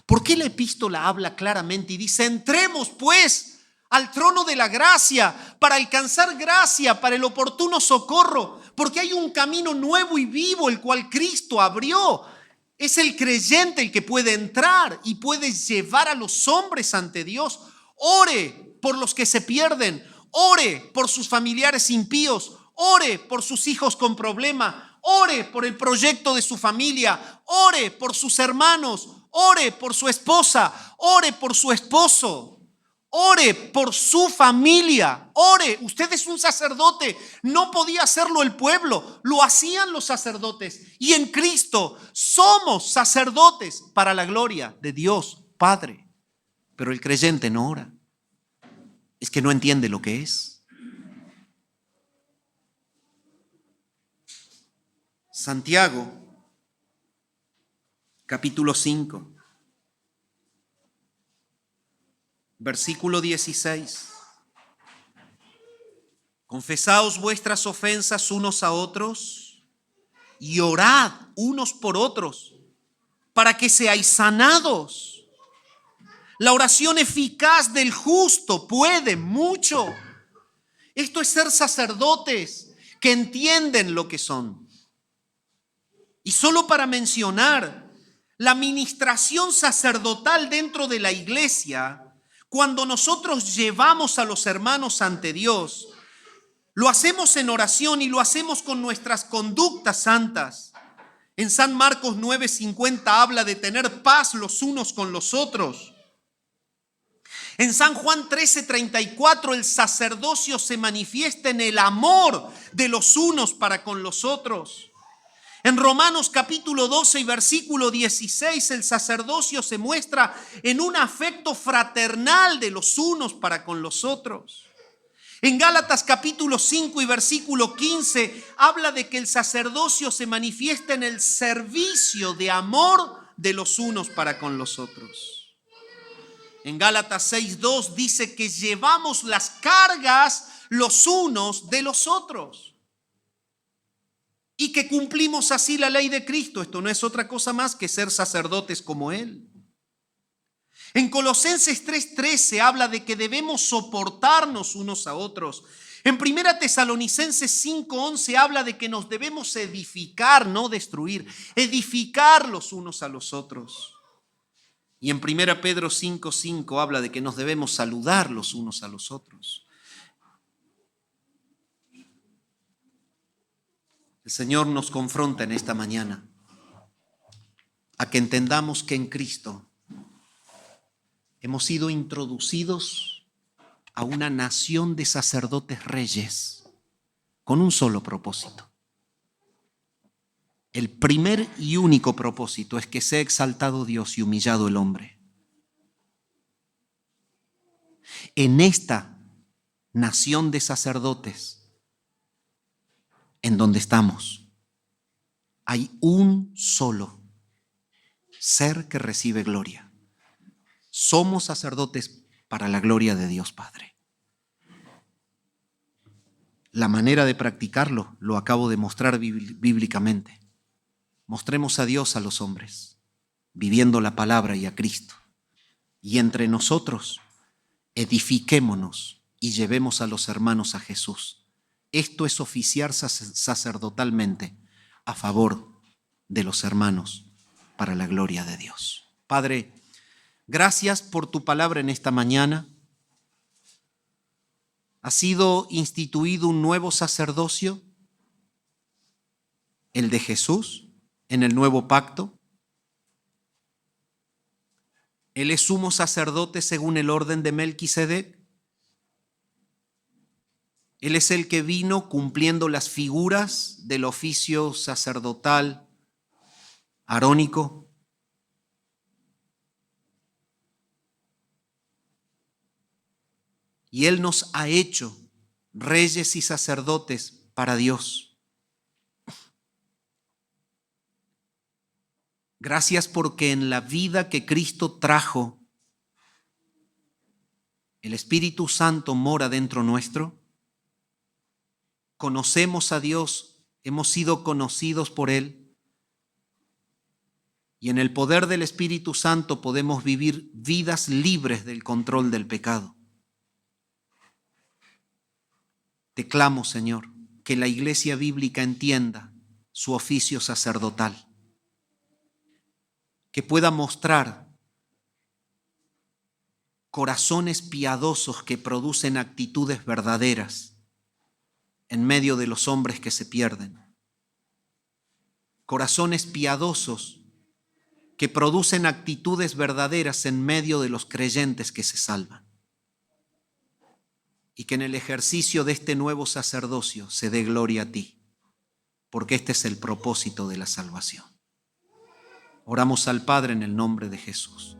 ¿Por qué la epístola habla claramente y dice: entremos pues al trono de la gracia para alcanzar gracia para el oportuno socorro? Porque hay un camino nuevo y vivo el cual Cristo abrió. Es el creyente el que puede entrar y puede llevar a los hombres ante Dios. Ore por los que se pierden, ore por sus familiares impíos, ore por sus hijos con problema, ore por el proyecto de su familia, ore por sus hermanos, ore por su esposa, ore por su esposo, ore por su familia, ore. Usted es un sacerdote, no podía hacerlo el pueblo, lo hacían los sacerdotes, y en Cristo somos sacerdotes para la gloria de Dios Padre. Pero el creyente no ora. Es que no entiende lo que es. Santiago, capítulo 5, versículo 16. Confesaos vuestras ofensas unos a otros y orad unos por otros para que seáis sanados. La oración eficaz del justo puede mucho. Esto es ser sacerdotes que entienden lo que son. Y solo para mencionar, la ministración sacerdotal dentro de la iglesia, cuando nosotros llevamos a los hermanos ante Dios, lo hacemos en oración y lo hacemos con nuestras conductas santas. En San Marcos 9:50 habla de tener paz los unos con los otros. En San Juan 13:34 el sacerdocio se manifiesta en el amor de los unos para con los otros. En Romanos capítulo 12 y versículo 16 el sacerdocio se muestra en un afecto fraternal de los unos para con los otros. En Gálatas capítulo 5 y versículo 15 habla de que el sacerdocio se manifiesta en el servicio de amor de los unos para con los otros. En Gálatas 6:2 dice que llevamos las cargas los unos de los otros y que cumplimos así la ley de Cristo. Esto no es otra cosa más que ser sacerdotes como Él. En Colosenses 3:13 habla de que debemos soportarnos unos a otros. En 1 Tesalonicenses 5:11 habla de que nos debemos edificar, no destruir, edificar los unos a los otros. Y en 1 Pedro 5:5 habla de que nos debemos saludar los unos a los otros. El Señor nos confronta en esta mañana a que entendamos que en Cristo hemos sido introducidos a una nación de sacerdotes reyes con un solo propósito. El primer y único propósito es que sea exaltado Dios y humillado el hombre. En esta nación de sacerdotes en donde estamos, hay un solo ser que recibe gloria. Somos sacerdotes para la gloria de Dios Padre. La manera de practicarlo lo acabo de mostrar bíblicamente. Mostremos a Dios a los hombres, viviendo la palabra y a Cristo. Y entre nosotros, edifiquémonos y llevemos a los hermanos a Jesús. Esto es oficiar sacerdotalmente a favor de los hermanos para la gloria de Dios. Padre, gracias por tu palabra en esta mañana. Ha sido instituido un nuevo sacerdocio, el de Jesús, en el nuevo pacto. Él es sumo sacerdote según el orden de Melquisedec. Él es el que vino cumpliendo las figuras del oficio sacerdotal arónico. Y Él nos ha hecho reyes y sacerdotes para Dios. Gracias porque en la vida que Cristo trajo, el Espíritu Santo mora dentro nuestro. Conocemos a Dios, hemos sido conocidos por Él. Y en el poder del Espíritu Santo podemos vivir vidas libres del control del pecado. Te clamo, Señor, que la iglesia bíblica entienda su oficio sacerdotal, que pueda mostrar corazones piadosos que producen actitudes verdaderas en medio de los hombres que se pierden, corazones piadosos que producen actitudes verdaderas en medio de los creyentes que se salvan. Y que en el ejercicio de este nuevo sacerdocio se dé gloria a ti, porque este es el propósito de la salvación. Oramos al Padre en el nombre de Jesús.